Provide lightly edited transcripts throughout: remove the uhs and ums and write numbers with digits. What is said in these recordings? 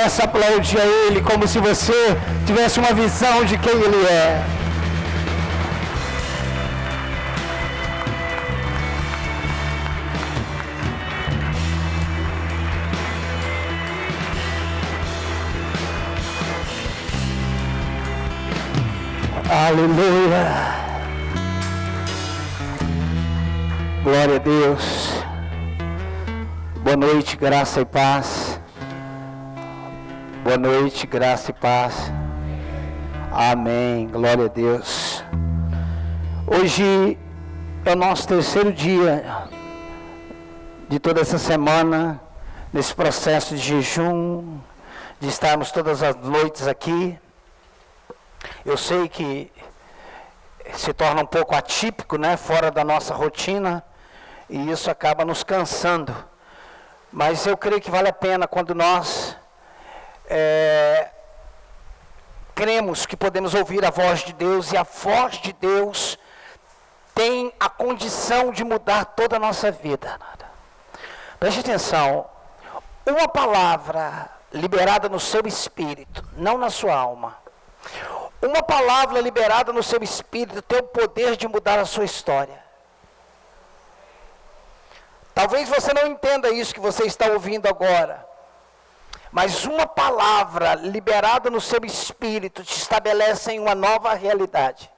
Comece a aplaudir a Ele como se você tivesse uma visão de quem Ele é. Aleluia. Glória a Deus. Boa noite, graça e paz. Boa noite, graça e paz. Amém. Glória a Deus. Hoje é o nosso terceiro dia de toda essa semana, nesse processo de jejum, de estarmos todas as noites aqui. Eu sei que se torna um pouco atípico, né? Fora da nossa rotina, e isso acaba nos cansando. Mas eu creio que vale a pena quando nós cremos que podemos ouvir a voz de Deus, e a voz de Deus tem a condição de mudar toda a nossa vida. Preste atenção, uma palavra liberada no seu espírito, não na sua alma, uma palavra liberada no seu espírito tem o poder de mudar a sua história. Talvez você não entenda isso que você está ouvindo agora, mas uma palavra liberada no seu espírito te estabelece em uma nova realidade.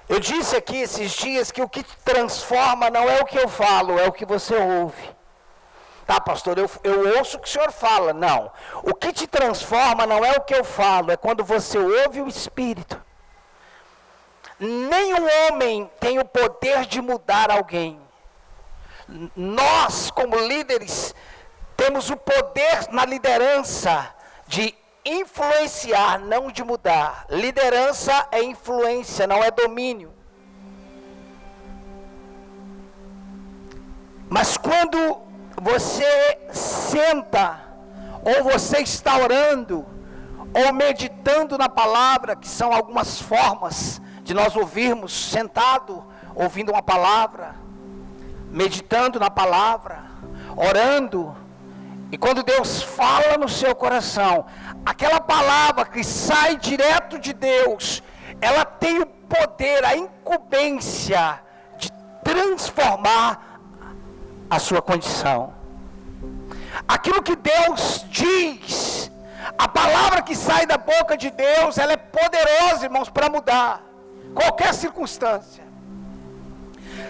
Eu disse aqui esses dias que o que te transforma não é o que eu falo, é o que você ouve. Tá, pastor, eu ouço o que o senhor fala. Não, o que te transforma não é o que eu falo, é quando você ouve o Espírito. Nenhum homem tem o poder de mudar alguém. Nós, como líderes, temos o poder na liderança de influenciar, não de mudar. Liderança é influência, não é domínio. Mas quando você senta, ou você está orando, ou meditando na palavra, que são algumas formas de nós ouvirmos, sentado, ouvindo uma palavra, meditando na palavra, orando, e quando Deus fala no seu coração, aquela palavra que sai direto de Deus, ela tem o poder, a incumbência de transformar a sua condição. Aquilo que Deus diz, a palavra que sai da boca de Deus, ela é poderosa, irmãos, para mudar qualquer circunstância.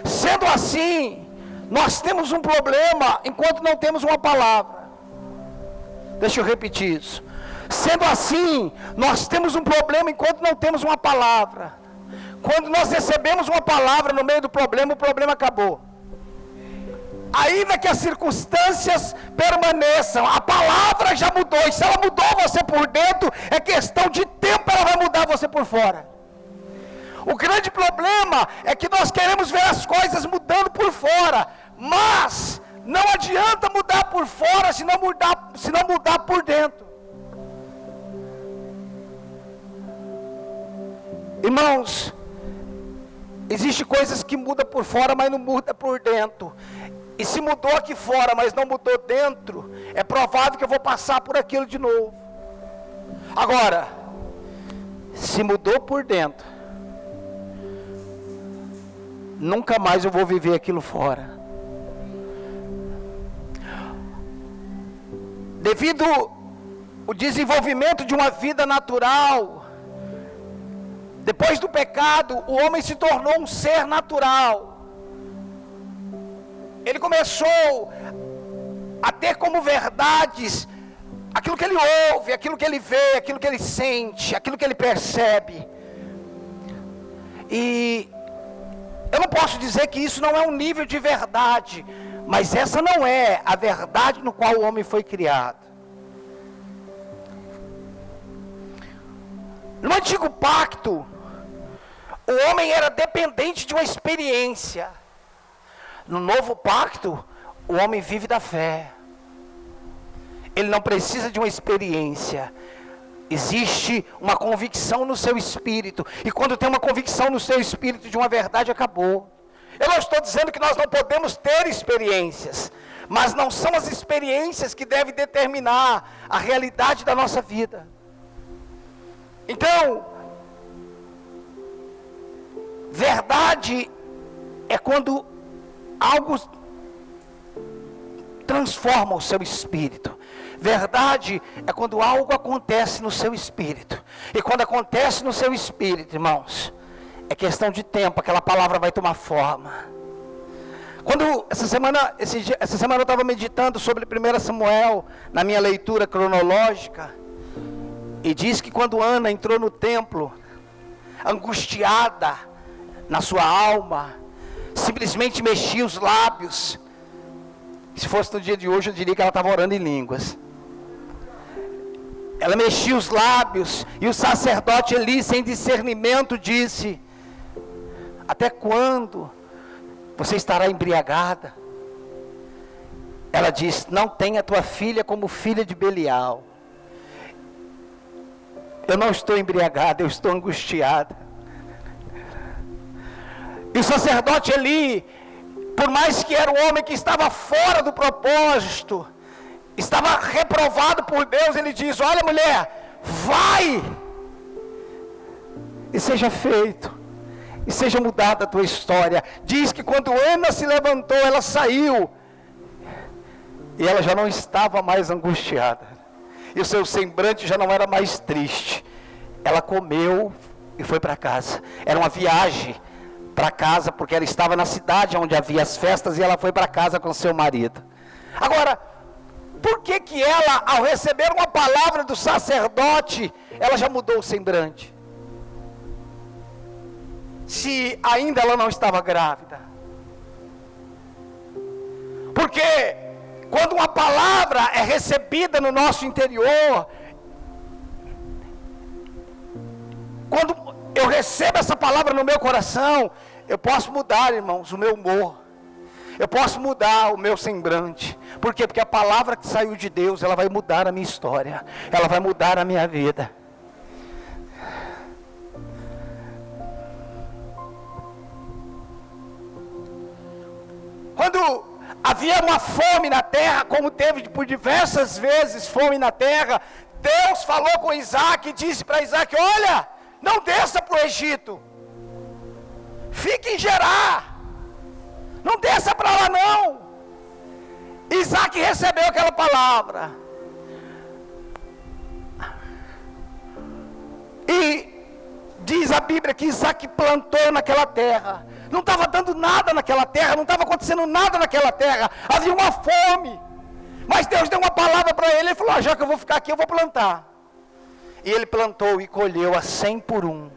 Sendo assim, nós temos um problema enquanto não temos uma palavra. Deixa eu repetir isso. Sendo assim, nós temos um problema enquanto não temos uma palavra. Quando nós recebemos uma palavra no meio do problema, o problema acabou. Ainda que as circunstâncias permaneçam, a palavra já mudou. E se ela mudou você por dentro, é questão de tempo, ela vai mudar você por fora. O grande problema é que nós queremos ver as coisas mudando por fora, mas não adianta mudar por fora se não mudar por dentro. Irmãos, existem coisas que mudam por fora, mas não mudam por dentro. E se mudou aqui fora, mas não mudou dentro, é provável que eu vou passar por aquilo de novo. Agora, se mudou por dentro, nunca mais eu vou viver aquilo fora. Devido ao desenvolvimento de uma vida natural, depois do pecado, o homem se tornou um ser natural. Ele começou a ter como verdades aquilo que ele ouve, aquilo que ele vê, aquilo que ele sente, aquilo que ele percebe. E eu não posso dizer que isso não é um nível de verdade, mas essa não é a verdade no qual o homem foi criado. No antigo pacto, o homem era dependente de uma experiência. No novo pacto, o homem vive da fé. Ele não precisa de uma experiência. Existe uma convicção no seu espírito. E quando tem uma convicção no seu espírito de uma verdade, acabou. Eu não estou dizendo que nós não podemos ter experiências, mas não são as experiências que devem determinar a realidade da nossa vida. Então, verdade é quando algo transforma o seu espírito. Verdade é quando algo acontece no seu espírito. E quando acontece no seu espírito, irmãos, é questão de tempo, aquela palavra vai tomar forma. Quando essa semana eu estava meditando sobre 1 Samuel, na minha leitura cronológica, e diz que quando Ana entrou no templo, angustiada na sua alma, simplesmente mexia os lábios. Se fosse no dia de hoje, eu diria que ela estava orando em línguas. Ela mexia os lábios, e o sacerdote Eli, sem discernimento, disse: até quando você estará embriagada? Ela disse: não tenha tua filha como filha de Belial. Eu não estou embriagada, eu estou angustiada. E o sacerdote Eli, por mais que era um homem que estava fora do propósito, estava reprovado por Deus, ele diz: olha, mulher, vai, e seja feito, e seja mudada a tua história. Diz que quando Ana se levantou, ela saiu, e ela já não estava mais angustiada, e o seu semblante já não era mais triste. Ela comeu e foi para casa. Era uma viagem para casa, porque ela estava na cidade onde havia as festas, e ela foi para casa com seu marido. Agora, por que ela, ao receber uma palavra do sacerdote, ela já mudou o semblante? Se ainda ela não estava grávida. Porque quando uma palavra é recebida no nosso interior, quando eu recebo essa palavra no meu coração, eu posso mudar, irmãos, o meu humor. Eu posso mudar o meu semblante. Por quê? Porque a palavra que saiu de Deus, ela vai mudar a minha história. Ela vai mudar a minha vida. Quando havia uma fome na terra, como teve por diversas vezes fome na terra, Deus falou com Isaac e disse para Isaac: olha, não desça para o Egito, fique em Gerar, não desça para lá não. Isaac recebeu aquela palavra, e diz a Bíblia que Isaac plantou naquela terra. Não estava dando nada naquela terra, não estava acontecendo nada naquela terra, havia uma fome, mas Deus deu uma palavra para ele. Ele falou: já que eu vou ficar aqui, eu vou plantar. E ele plantou e colheu a 100 por 1.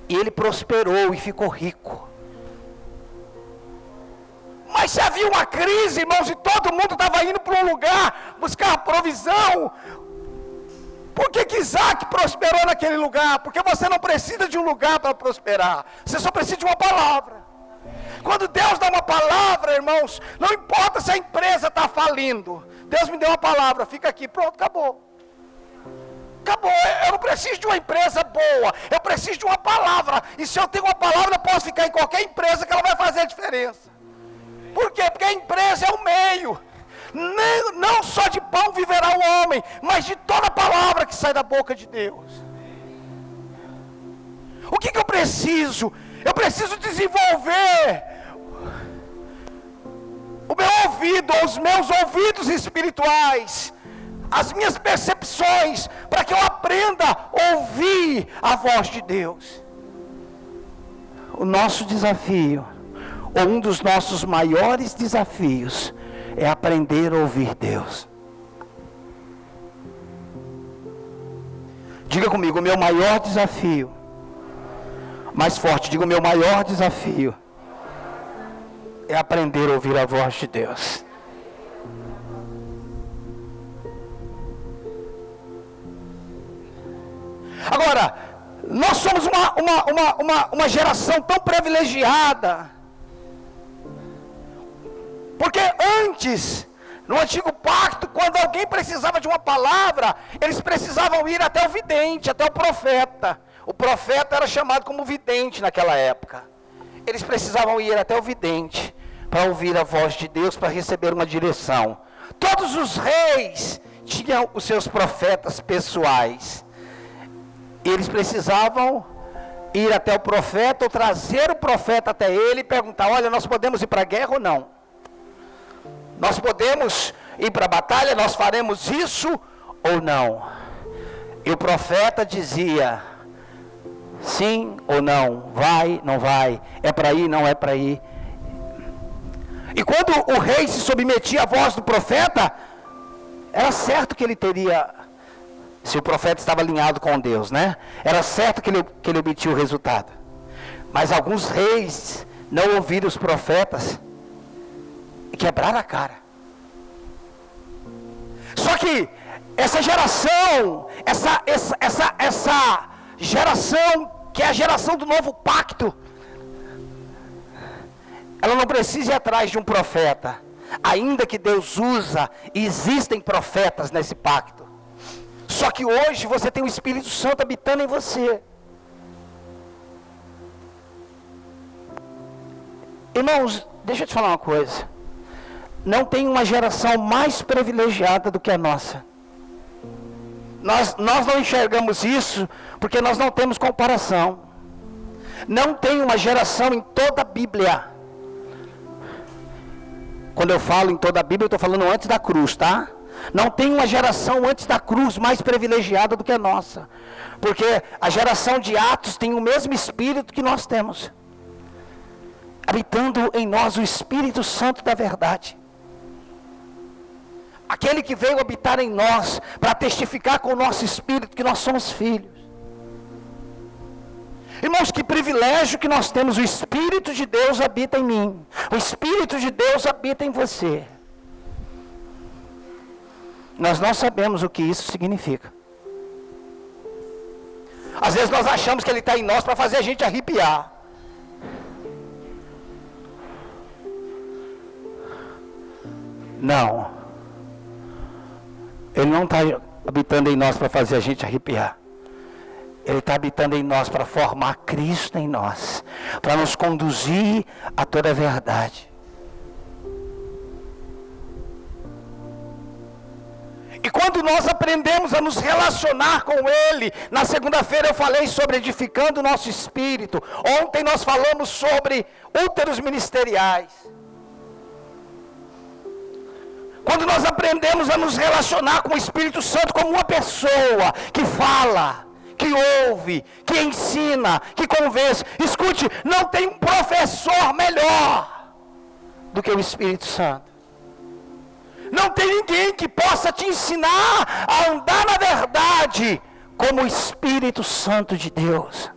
E ele prosperou e ficou rico. Mas se havia uma crise, irmãos, e todo mundo estava indo para um lugar buscar provisão, por que Isaac prosperou naquele lugar? Porque você não precisa de um lugar para prosperar, você só precisa de uma palavra. Quando Deus dá uma palavra, irmãos, não importa se a empresa está falindo, Deus me deu uma palavra, fica aqui, pronto, acabou. Acabou, eu não preciso de uma empresa boa, eu preciso de uma palavra. E se eu tenho uma palavra, eu posso ficar em qualquer empresa que ela vai fazer a diferença. Por quê? Porque a empresa é o meio. Não só de pão viverá o homem, mas de toda palavra que sai da boca de Deus. O que eu preciso? Eu preciso desenvolver o meu ouvido, os meus ouvidos espirituais, as minhas percepções, para que eu aprenda a ouvir a voz de Deus. O nosso desafio, ou um dos nossos maiores desafios, é aprender a ouvir Deus. Diga comigo: o meu maior desafio, mais forte, diga: o meu maior desafio é aprender a ouvir a voz de Deus. Agora, nós somos uma geração tão privilegiada, porque antes, no antigo pacto, quando alguém precisava de uma palavra, eles precisavam ir até o vidente, até o profeta. O profeta era chamado como vidente naquela época. Eles precisavam ir até o vidente para ouvir a voz de Deus, para receber uma direção. Todos os reis tinham os seus profetas pessoais. Eles precisavam ir até o profeta, ou trazer o profeta até ele e perguntar: olha, nós podemos ir para a guerra ou não? Nós podemos ir para a batalha? Nós faremos isso ou não? E o profeta dizia: sim ou não, vai, não vai, é para ir, não é para ir. E quando o rei se submetia à voz do profeta, era certo que ele teria, se o profeta estava alinhado com Deus, né? Era certo que ele obtinha o resultado. Mas alguns reis não ouviram os profetas e quebraram a cara. Só que essa geração, essa geração que é a geração do novo pacto, ela não precisa ir atrás de um profeta, ainda que Deus usa, e existem profetas nesse pacto. Só que hoje você tem o Espírito Santo habitando em você. Irmãos, deixa eu te falar uma coisa. Não tem uma geração mais privilegiada do que a nossa. Nós não enxergamos isso porque nós não temos comparação. Não tem uma geração em toda a Bíblia. Quando eu falo em toda a Bíblia, eu estou falando antes da cruz, tá? Não tem uma geração antes da cruz mais privilegiada do que a nossa. Porque a geração de Atos tem o mesmo Espírito que nós temos. Habitando em nós o Espírito Santo da verdade. Aquele que veio habitar em nós para testificar com o nosso espírito que nós somos filhos. Irmãos, que privilégio que nós temos. O Espírito de Deus habita em mim. O Espírito de Deus habita em você. Nós não sabemos o que isso significa. Às vezes nós achamos que Ele está em nós para fazer a gente arrepiar. Não. Ele não está habitando em nós para fazer a gente arrepiar. Ele está habitando em nós para formar Cristo em nós, para nos conduzir a toda a verdade. E quando nós aprendemos a nos relacionar com Ele, na segunda-feira eu falei sobre edificando o nosso espírito. Ontem nós falamos sobre úteros ministeriais. Quando nós aprendemos a nos relacionar com o Espírito Santo como uma pessoa que fala, que ouve, que ensina, que convence. Escute, não tem um professor melhor do que o Espírito Santo. Não tem ninguém que possa te ensinar a andar na verdade como o Espírito Santo de Deus.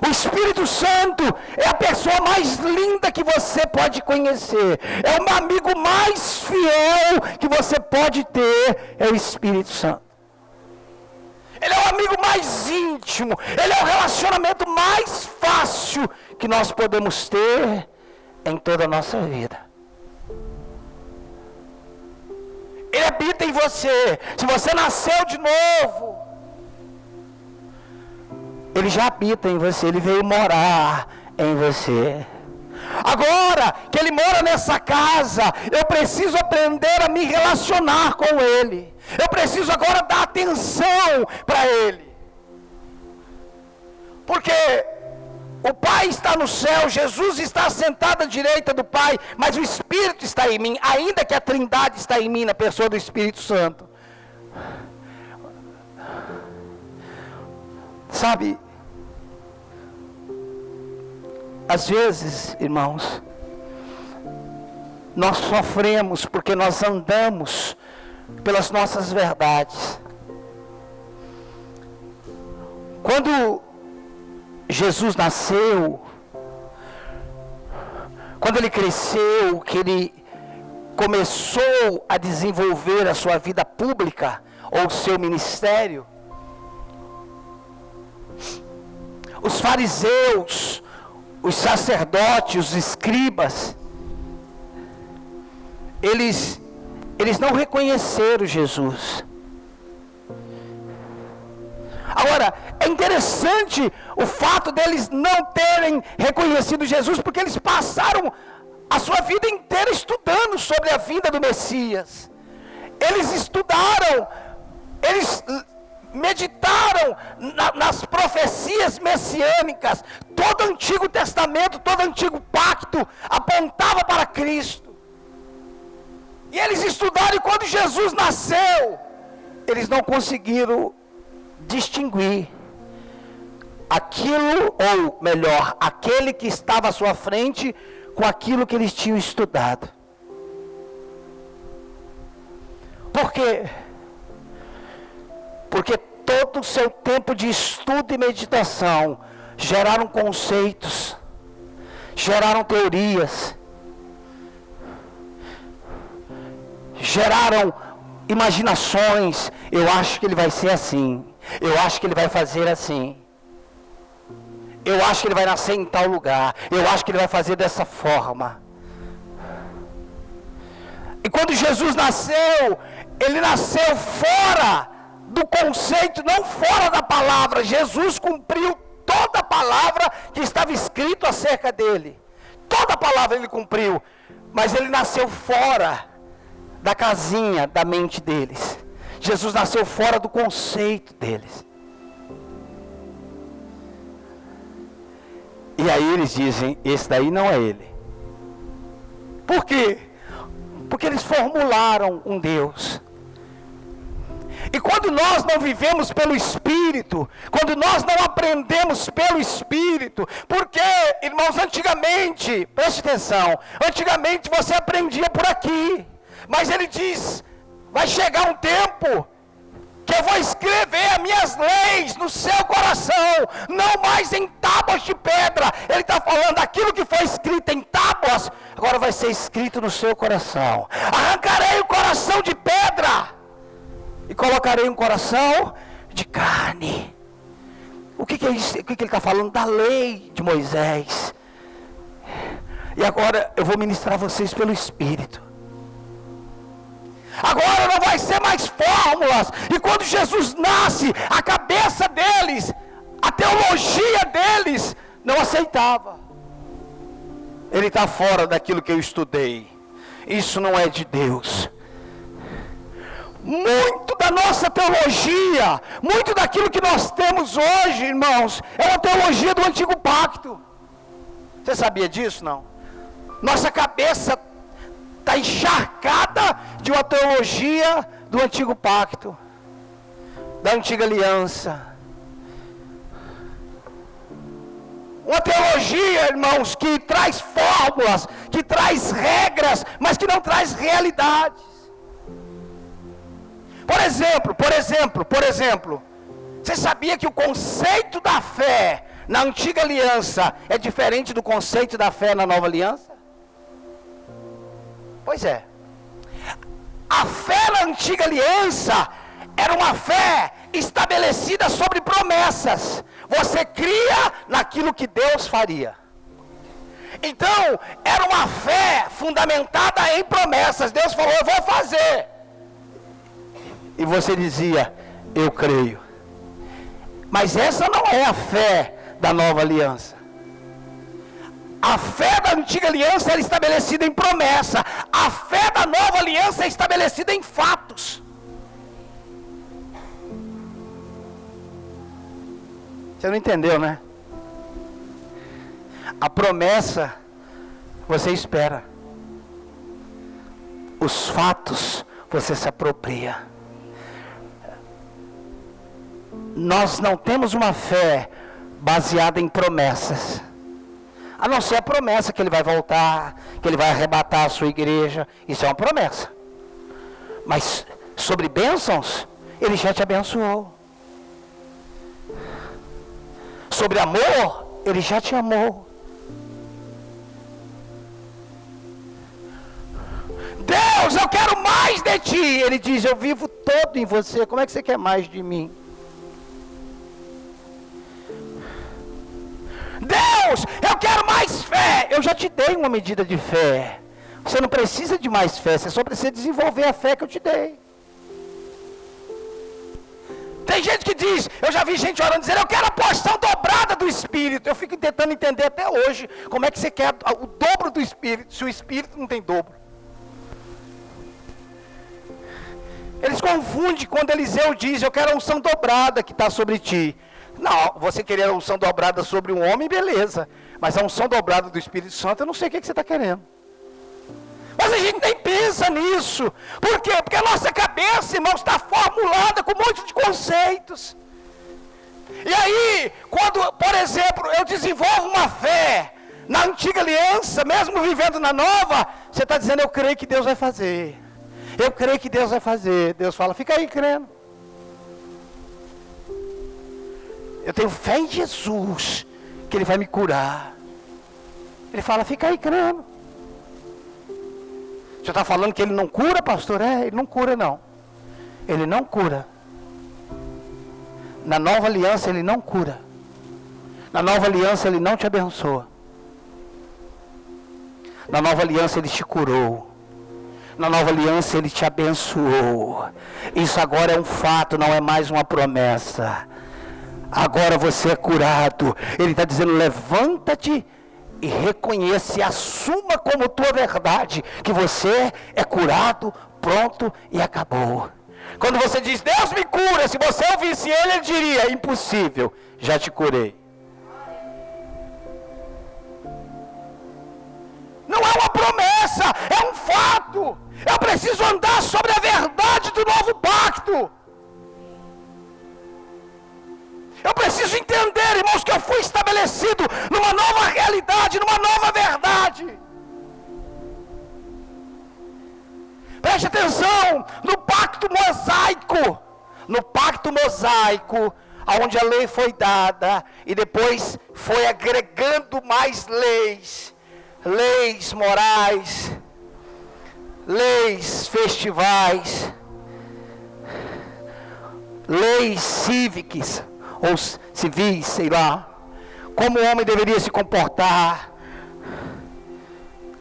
O Espírito Santo é a pessoa mais linda que você pode conhecer. É o amigo mais fiel que você pode ter. É o Espírito Santo. Ele é o amigo mais íntimo. Ele é o relacionamento mais fácil que nós podemos ter em toda a nossa vida. Ele habita em você. Se você nasceu de novo, Ele já habita em você. Ele veio morar em você. Agora que Ele mora nessa casa, eu preciso aprender a me relacionar com Ele. Eu preciso agora dar atenção para Ele. Porque o Pai está no céu, Jesus está sentado à direita do Pai, mas o Espírito está em mim, ainda que a Trindade está em mim, na pessoa do Espírito Santo. Sabe, às vezes, irmãos, nós sofremos porque nós andamos pelas nossas verdades. Quando Jesus nasceu, quando Ele cresceu, que Ele começou a desenvolver a sua vida pública, ou o seu ministério, os fariseus, os sacerdotes, os escribas, eles não reconheceram Jesus. Agora Agora, é interessante o fato deles não terem reconhecido Jesus, porque eles passaram a sua vida inteira estudando sobre a vinda do Messias. Eles estudaram, eles meditaram nas profecias messiânicas. Todo o Antigo Testamento, todo o Antigo Pacto apontava para Cristo. E eles estudaram, e quando Jesus nasceu, eles não conseguiram distinguir aquilo, ou melhor, aquele que estava à sua frente com aquilo que eles tinham estudado. Por quê? Porque todo o seu tempo de estudo e meditação geraram conceitos, geraram teorias, geraram imaginações. Eu acho que ele vai ser assim, eu acho que ele vai fazer assim, eu acho que ele vai nascer em tal lugar, eu acho que ele vai fazer dessa forma. E quando Jesus nasceu, ele nasceu fora do conceito, não fora da palavra. Jesus cumpriu toda a palavra que estava escrito acerca dele. Toda a palavra ele cumpriu, mas ele nasceu fora da casinha da mente deles. Jesus nasceu fora do conceito deles. E aí eles dizem, esse daí não é ele. Por quê? Porque eles formularam um Deus. E quando nós não vivemos pelo Espírito, quando nós não aprendemos pelo Espírito, porque, irmãos, antigamente, preste atenção, antigamente você aprendia por aqui, mas ele diz, vai chegar um tempo que eu vou escrever as minhas leis no seu coração, não mais em tábuas de pedra. Ele está falando, aquilo que foi escrito em tábuas, agora vai ser escrito no seu coração. Arrancarei o coração de pedra e colocarei um coração de carne. O que é isso? O que ele está falando? Da lei de Moisés. E agora eu vou ministrar a vocês pelo Espírito. Agora não vai ser mais fórmulas. E quando Jesus nasce, a cabeça deles, a teologia deles, não aceitava. Ele está fora daquilo que eu estudei. Isso não é de Deus. Muito da nossa teologia, muito daquilo que nós temos hoje, irmãos, é uma teologia do Antigo Pacto. Você sabia disso, não? Nossa cabeça está encharcada de uma teologia do Antigo Pacto, da Antiga Aliança. Uma teologia, irmãos, que traz fórmulas, que traz regras, mas que não traz realidades. Por exemplo, você sabia que o conceito da fé na Antiga Aliança é diferente do conceito da fé na Nova Aliança? Pois é. A fé na Antiga Aliança era uma fé estabelecida sobre promessas. Você cria naquilo que Deus faria. Então, era uma fé fundamentada em promessas. Deus falou, eu vou fazer. E você dizia, eu creio. Mas essa não é a fé da Nova Aliança. A fé da Antiga Aliança era estabelecida em promessa. A fé da Nova Aliança é estabelecida em fatos. Você não entendeu, né? A promessa você espera. Os fatos você se apropria. Nós não temos uma fé baseada em promessas. A não ser a promessa que ele vai voltar, que ele vai arrebatar a sua igreja. Isso é uma promessa. Mas sobre bênçãos, ele já te abençoou. Sobre amor, ele já te amou. Deus, eu quero mais de ti. Ele diz, eu vivo todo em você. Como é que você quer mais de mim? Deus, eu quero mais fé. Eu já te dei uma medida de fé. Você não precisa de mais fé, você só precisa desenvolver a fé que eu te dei. Tem gente que diz, eu já vi gente orando dizendo, eu quero a porção dobrada do Espírito. Eu fico tentando entender até hoje, como é que você quer o dobro do Espírito, se o Espírito não tem dobro. Eles confundem quando Eliseu diz, eu quero a unção dobrada que está sobre ti. Não, você querer a unção dobrada sobre um homem, beleza. Mas a unção dobrada do Espírito Santo, eu não sei o que você está querendo. Mas a gente nem pensa nisso. Por quê? Porque a nossa cabeça, irmão, está formulada com um monte de conceitos. E aí, quando, por exemplo, eu desenvolvo uma fé na antiga aliança, mesmo vivendo na nova, você está dizendo, eu creio que Deus vai fazer. Eu creio que Deus vai fazer. Deus fala, fica aí crendo. Eu tenho fé em Jesus, que Ele vai me curar. Ele fala, fica aí crendo. Você está falando que Ele não cura, pastor? Ele não cura não. Ele não cura. Na nova aliança Ele não cura. Na nova aliança Ele não te abençoa. Na nova aliança Ele te curou. Na nova aliança Ele te abençoou. Isso agora é um fato, não é mais uma promessa. Agora você é curado. Ele está dizendo, levanta-te e reconheça e assuma como tua verdade, que você é curado, pronto e acabou. Quando você diz, Deus me cura, se você ouvisse Ele diria, impossível, já te curei. Não é uma promessa, é um fato. Eu preciso andar sobre a verdade do novo pacto. Eu preciso entender, irmãos, que eu fui estabelecido numa nova realidade, numa nova verdade. Preste atenção, no pacto mosaico, onde a lei foi dada, e depois foi agregando mais leis morais, leis festivais, leis cívicas, ou civis, sei lá, como o homem deveria se comportar,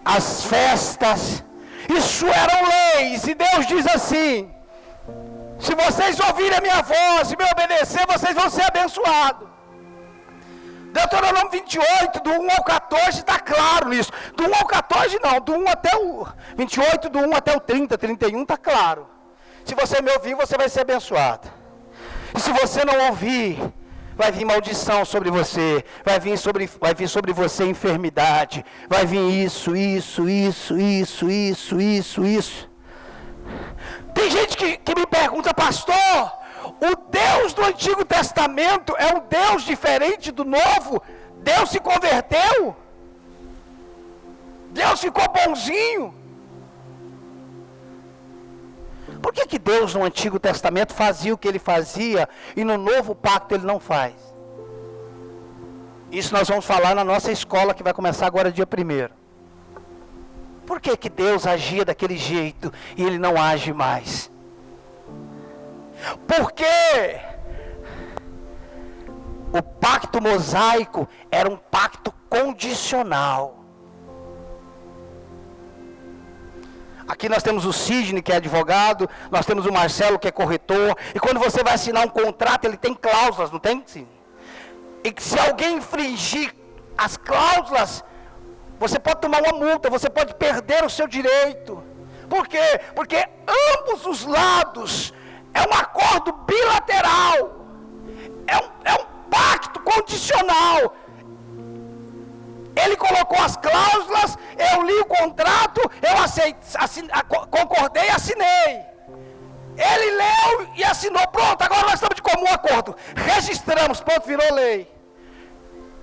as festas, isso eram leis, e Deus diz assim, se vocês ouvirem a minha voz e me obedecer, vocês vão ser abençoados. Deuteronômio 28, do 1 ao 14, está claro nisso. Do 1 ao 14 não, do 1 até o 28, do 1 até o 30, 31 está claro. Se você me ouvir, você vai ser abençoado. E se você não ouvir, vai vir maldição sobre você, vai vir sobre você enfermidade, vai vir isso. Tem gente que me pergunta, pastor, o Deus do Antigo Testamento é um Deus diferente do Novo? Deus se converteu? Deus ficou bonzinho? Por que Deus no Antigo Testamento fazia o que Ele fazia e no Novo Pacto Ele não faz? Isso nós vamos falar na nossa escola que vai começar agora dia 1º. Por que Deus agia daquele jeito e Ele não age mais? Porque o pacto mosaico era um pacto condicional. Aqui nós temos o Sidney, que é advogado, nós temos o Marcelo, que é corretor, e quando você vai assinar um contrato, ele tem cláusulas, não tem, Sidney? E que se alguém infringir as cláusulas, você pode tomar uma multa, você pode perder o seu direito. Por quê? Porque ambos os lados é um acordo bilateral, é um pacto condicional. Ele colocou as cláusulas, eu li o contrato, eu concordei e assinei. Ele leu e assinou, pronto, agora nós estamos de comum acordo. Registramos, pronto, virou lei.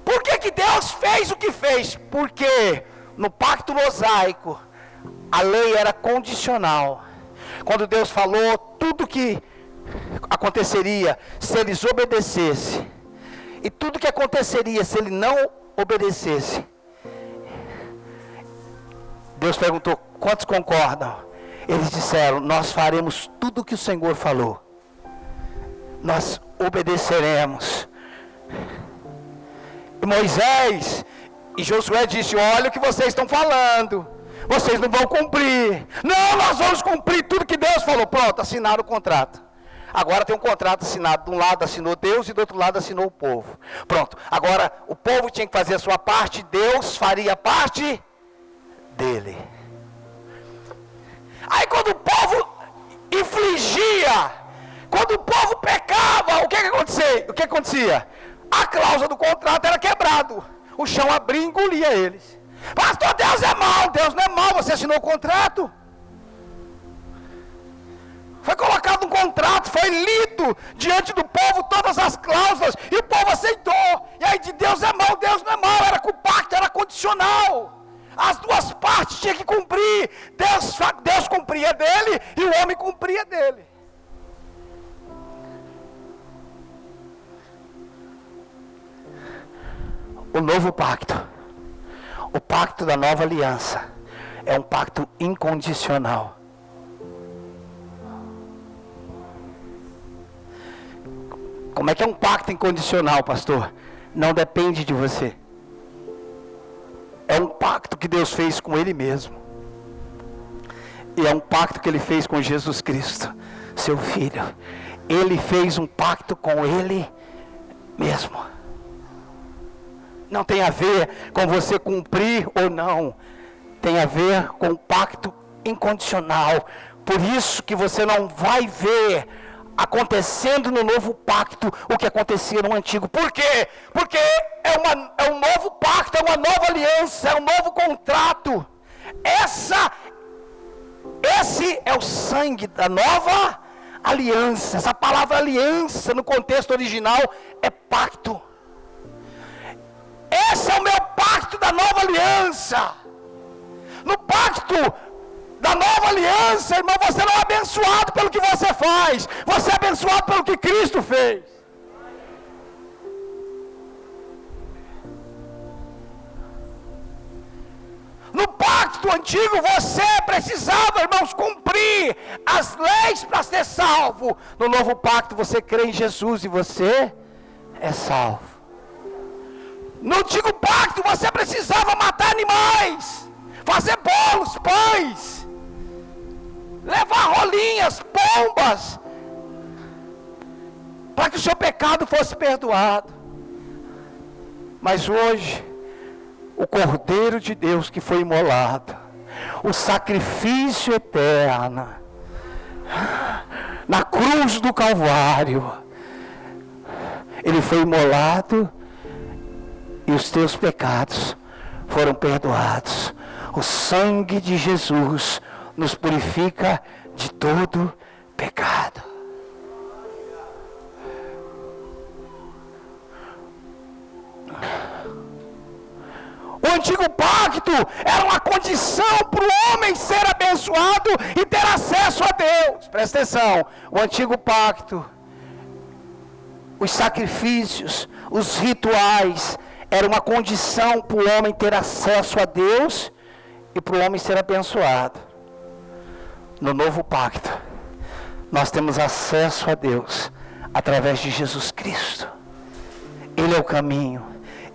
Por que Deus fez o que fez? Porque no pacto mosaico, a lei era condicional. Quando Deus falou tudo que aconteceria se eles obedecessem, e tudo que aconteceria se ele não obedecesse. Deus perguntou, quantos concordam? Eles disseram, nós faremos tudo o que o Senhor falou. Nós obedeceremos. E Moisés e Josué disse, olha o que vocês estão falando. Vocês não vão cumprir. Não, nós vamos cumprir tudo que Deus falou. Pronto, assinaram o contrato. Agora tem um contrato assinado, de um lado assinou Deus e do outro lado assinou o povo. Pronto, agora o povo tinha que fazer a sua parte, Deus faria a parte dele. Aí quando o povo infligia, quando o povo pecava, o que acontecia? A cláusula do contrato era quebrado, o chão abria e engolia eles. Pastor, Deus é mau. Deus não é mau, você assinou o contrato. Foi colocado um contrato, foi lido diante do povo todas as cláusulas, e o povo aceitou. E aí de Deus é mau, Deus não é mau, era com o pacto, era condicional. As duas partes tinham que cumprir. Deus cumpria dele e o homem cumpria dele. O novo pacto, o pacto da nova aliança, é um pacto incondicional. Como é que é um pacto incondicional, pastor? Não depende de você. É um pacto que Deus fez com Ele mesmo. E é um pacto que Ele fez com Jesus Cristo, seu Filho. Ele fez um pacto com Ele mesmo. Não tem a ver com você cumprir ou não. Tem a ver com um pacto incondicional. Por isso que você não vai ver acontecendo no novo pacto o que acontecia no antigo. Por quê? Porque é um novo pacto, é uma nova aliança, é um novo contrato. Esse é o sangue da nova aliança. Essa palavra aliança no contexto original é pacto. Esse é o meu pacto da nova aliança. No pacto da nova aliança, irmão, você não é abençoado pelo que você faz, você é abençoado pelo que Cristo fez. No pacto antigo, você precisava, irmãos, cumprir as leis para ser salvo. No novo pacto, você crê em Jesus e você é salvo. No antigo pacto, você precisava matar animais, fazer bolos, pães, levar rolinhas, pombas, para que o seu pecado fosse perdoado. Mas hoje, o Cordeiro de Deus que foi imolado, o sacrifício eterno, na cruz do Calvário, ele foi imolado e os teus pecados foram perdoados. O sangue de Jesus nos purifica de todo pecado. O antigo pacto era uma condição para o homem ser abençoado e ter acesso a Deus. Presta atenção, o antigo pacto, os sacrifícios, os rituais, era uma condição para o homem ter acesso a Deus e para o homem ser abençoado. No novo pacto, nós temos acesso a Deus através de Jesus Cristo. Ele é o caminho,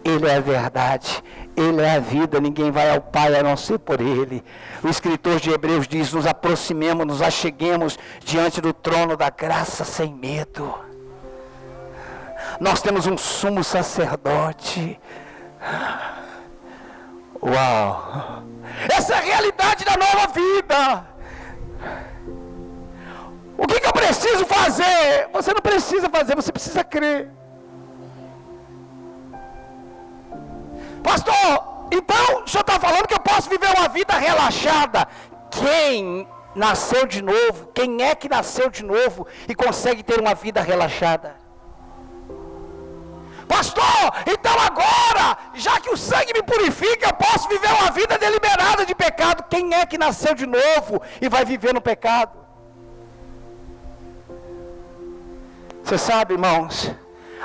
Ele é a verdade, Ele é a vida, ninguém vai ao Pai a não ser por Ele. O escritor de Hebreus diz: nos aproximemos, nos acheguemos diante do trono da graça sem medo. Nós temos um sumo sacerdote. Uau! Essa é a realidade da nova vida. O que eu preciso fazer? Você não precisa fazer, você precisa crer. Pastor, então o senhor está falando que eu posso viver uma vida relaxada? Quem nasceu de novo, quem é que nasceu de novo e consegue ter uma vida relaxada? Pastor, então agora, já que o sangue me purifica, eu posso viver uma vida deliberada de pecado. Quem é que nasceu de novo e vai viver no pecado? Você sabe, irmãos,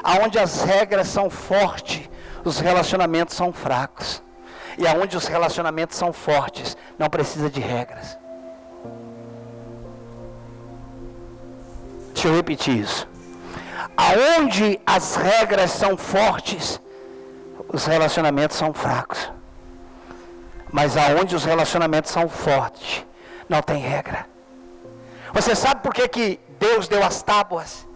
aonde as regras são fortes, os relacionamentos são fracos. E aonde os relacionamentos são fortes, não precisa de regras. Deixa eu repetir isso. Aonde as regras são fortes, os relacionamentos são fracos. Mas aonde os relacionamentos são fortes, não tem regra. Você sabe por que Deus deu as tábuas.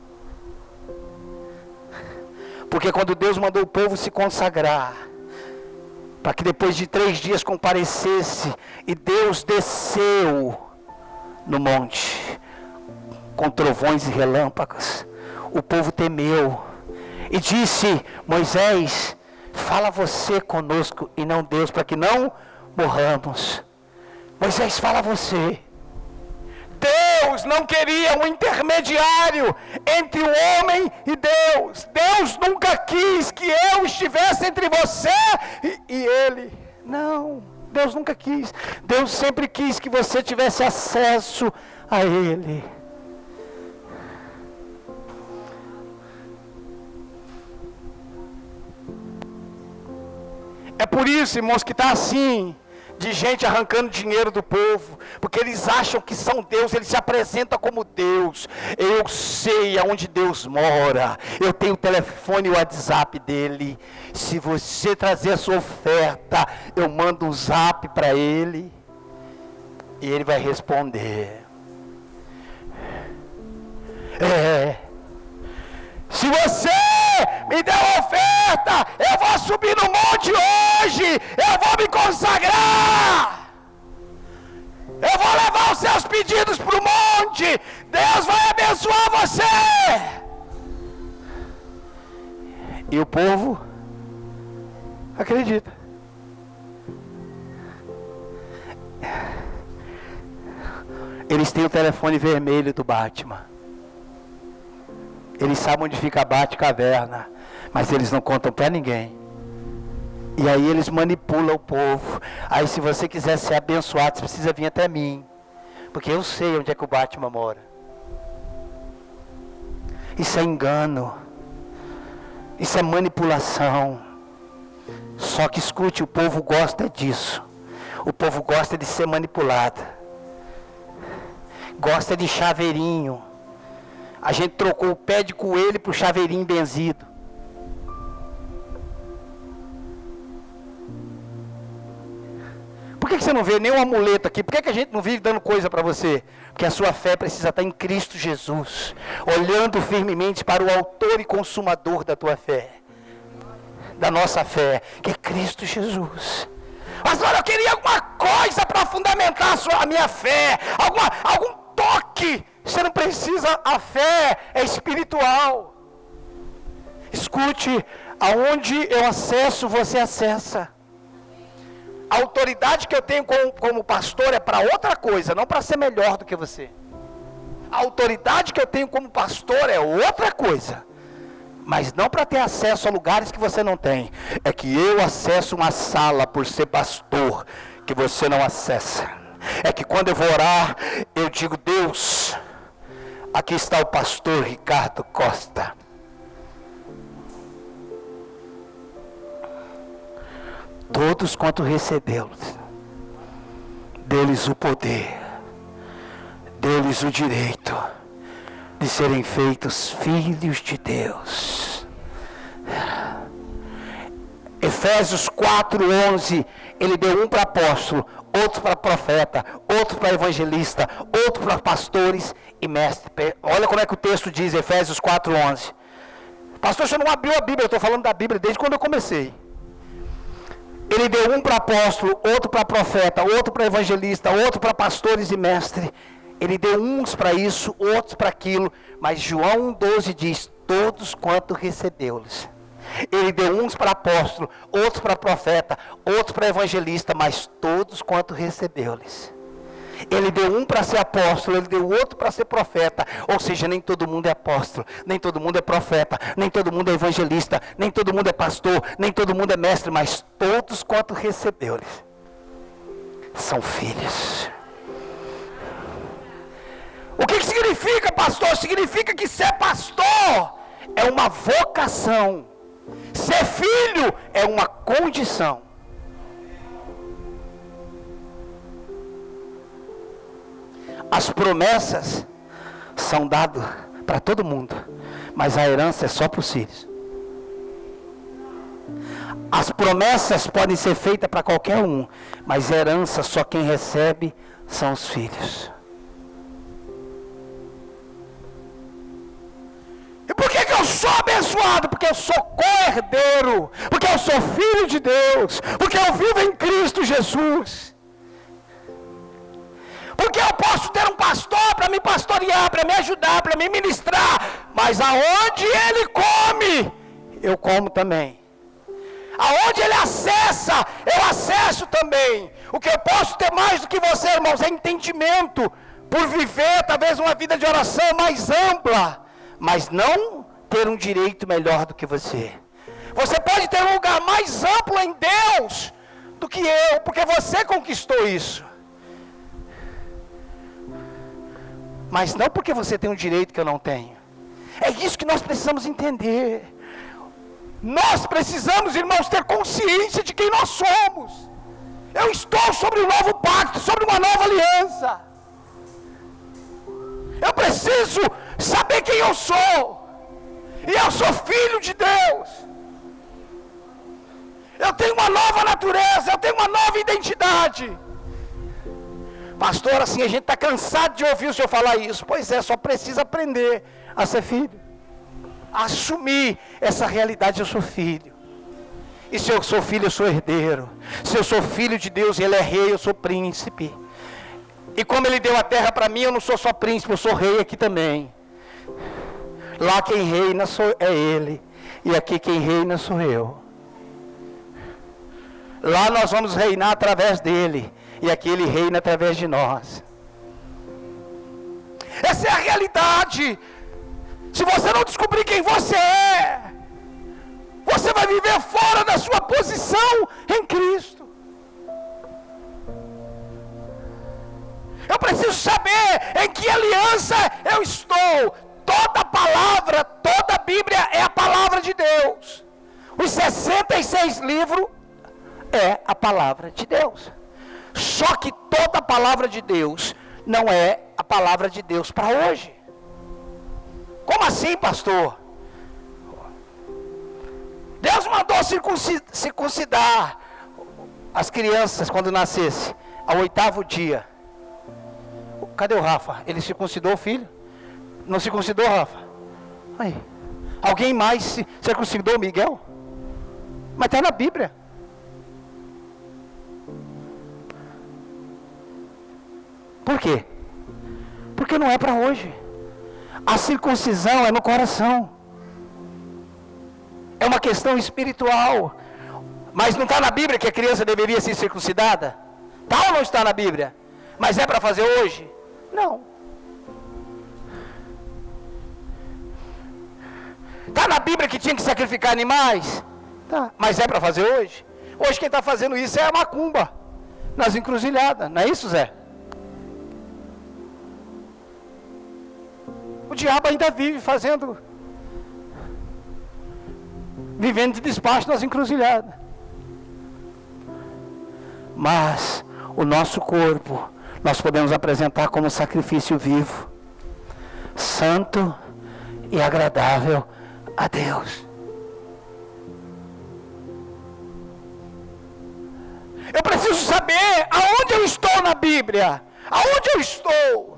Porque quando Deus mandou o povo se consagrar, para que depois de 3 dias comparecesse, e Deus desceu no monte, com trovões e relâmpagos, o povo temeu, e disse: Moisés, fala você conosco e não Deus, para que não morramos. Moisés, fala você. Deus não queria um intermediário entre o homem e Deus. Deus nunca quis que eu estivesse entre você e ele. Não, Deus nunca quis. Deus sempre quis que você tivesse acesso a ele. É por isso, irmãos, que está assim, de gente arrancando dinheiro do povo, porque eles acham que são Deus, eles se apresentam como Deus. Eu sei aonde Deus mora, eu tenho o telefone e o WhatsApp dele. Se você trazer a sua oferta, eu mando um zap para ele, e ele vai responder. Se você me der oferta, eu vou subir no monte hoje, eu vou me consagrar, eu vou levar os seus pedidos para o monte, Deus vai abençoar você. E o povo acredita. Eles têm o telefone vermelho do Batman. Eles sabem onde fica a Bate-Caverna, mas eles não contam para ninguém. E aí eles manipulam o povo. Aí se você quiser ser abençoado, você precisa vir até mim, porque eu sei onde é que o Batman mora. Isso é engano. Isso é manipulação. Só que escute, o povo gosta disso. O povo gosta de ser manipulado. Gosta de chaveirinho. A gente trocou o pé de coelho para o chaveirinho benzido. Por que você não vê nenhum amuleto aqui? Por que a gente não vive dando coisa para você? Porque a sua fé precisa estar em Cristo Jesus, olhando firmemente para o autor e consumador da tua fé, da nossa fé, que é Cristo Jesus. Mas olha, eu queria alguma coisa para fundamentar a minha fé, algum toque. Você não precisa, a fé é espiritual. Escute, aonde eu acesso, você acessa. A autoridade que eu tenho como pastor é para outra coisa, não para ser melhor do que você. A autoridade que eu tenho como pastor é outra coisa, mas não para ter acesso a lugares que você não tem. É que eu acesso uma sala por ser pastor que você não acessa. É que quando eu vou orar, eu digo: Deus, aqui está o pastor Ricardo Costa. Todos quanto recebeu-los, deu-lhes o poder, deu-lhes o direito de serem feitos filhos de Deus. Efésios 4:11, ele deu um para apóstolo, outro para profeta, outro para evangelista, outro para pastores e mestres. Olha como é que o texto diz, Efésios 4:11. Pastor, você não abriu a Bíblia, eu estou falando da Bíblia desde quando eu comecei. Ele deu um para apóstolo, outro para profeta, outro para evangelista, outro para pastores e mestres. Ele deu uns para isso, outros para aquilo. Mas João 1,12 diz: todos quanto recebeu-los. Ele deu uns para apóstolo, outros para profeta, outros para evangelista, mas todos quanto recebeu-lhes. Ele deu um para ser apóstolo, ele deu outro para ser profeta. Ou seja, nem todo mundo é apóstolo, nem todo mundo é profeta, nem todo mundo é evangelista, nem todo mundo é pastor, nem todo mundo é mestre, mas todos quanto recebeu-lhes são filhos. O que significa, pastor? Significa que ser pastor é uma vocação. Ser filho é uma condição. As promessas são dadas para todo mundo, mas a herança é só para os filhos. As promessas podem ser feitas para qualquer um, mas a herança só quem recebe são os filhos. sou abençoado porque eu sou co-herdeiro, porque eu sou filho de Deus, porque eu vivo em Cristo Jesus. Porque eu posso ter um pastor para me pastorear, para me ajudar, para me ministrar, mas aonde ele come, eu como também. Aonde ele acessa, eu acesso também. O que eu posso ter mais do que você, irmãos, é entendimento, por viver talvez uma vida de oração mais ampla, mas não ter um direito melhor do que você. Você pode ter um lugar mais amplo em Deus do que eu, porque você conquistou isso. Mas não porque você tem um direito que eu não tenho. É isso que nós precisamos entender. Nós precisamos, irmãos, ter consciência de quem nós somos. Eu estou sobre um novo pacto, sobre uma nova aliança. Eu preciso saber quem eu sou. E eu sou filho de Deus. Eu tenho uma nova natureza, eu tenho uma nova identidade. Pastor, assim, a gente está cansado de ouvir o senhor falar isso. Pois é, só precisa aprender a ser filho. A assumir essa realidade, eu sou filho. E se eu sou filho, eu sou herdeiro. Se eu sou filho de Deus e Ele é rei, eu sou príncipe. E como Ele deu a terra para mim, eu não sou só príncipe, eu sou rei aqui também. Lá quem reina é Ele. E aqui quem reina sou eu. Lá nós vamos reinar através dEle. E aqui Ele reina através de nós. Essa é a realidade. Se você não descobrir quem você é, você vai viver fora da sua posição em Cristo. Eu preciso saber em que aliança eu estou. Toda palavra, toda a Bíblia é a palavra de Deus. Os 66 livros é a palavra de Deus. Só que toda a palavra de Deus não é a palavra de Deus para hoje. Como assim, pastor? Deus mandou circuncidar as crianças quando nascesse, ao 8º dia. Cadê o Rafa? Ele circuncidou o filho? Não circuncidou, Rafa? Aí. Alguém mais circuncidou o Miguel? Mas está na Bíblia. Por quê? Porque não é para hoje. A circuncisão é no coração. É uma questão espiritual. Mas não está na Bíblia que a criança deveria ser circuncidada? Está ou não está na Bíblia? Mas é para fazer hoje? Não. Está na Bíblia que tinha que sacrificar animais? Tá. Mas é para fazer hoje? Hoje quem está fazendo isso é a macumba. Nas encruzilhadas. Não é isso, Zé? O diabo ainda vive vivendo de despacho nas encruzilhadas. Mas o nosso corpo nós podemos apresentar como sacrifício vivo, santo e agradável a Deus. Eu preciso saber aonde eu estou na Bíblia. Aonde eu estou?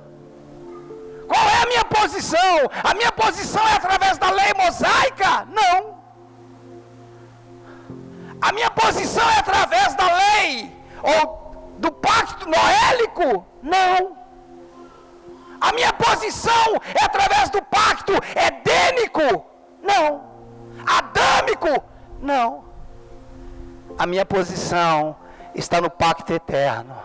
Qual é a minha posição? A minha posição é através da lei mosaica? Não. A minha posição é através da lei ou do pacto noélico? Não. A minha posição é através do pacto edênico? Não. Adâmico? Não. A minha posição está no pacto eterno,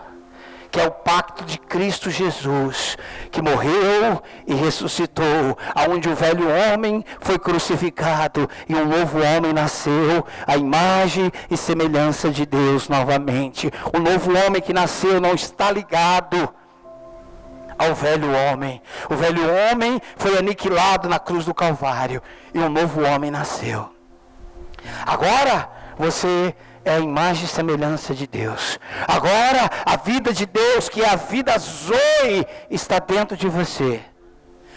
que é o pacto de Cristo Jesus, que morreu e ressuscitou, aonde o velho homem foi crucificado e um novo homem nasceu, a imagem e semelhança de Deus novamente. O novo homem que nasceu não está ligado ao velho homem. O velho homem foi aniquilado na cruz do Calvário e um novo homem nasceu. Agora você é a imagem e semelhança de Deus. Agora a vida de Deus, que é a vida Zoe, está dentro de você.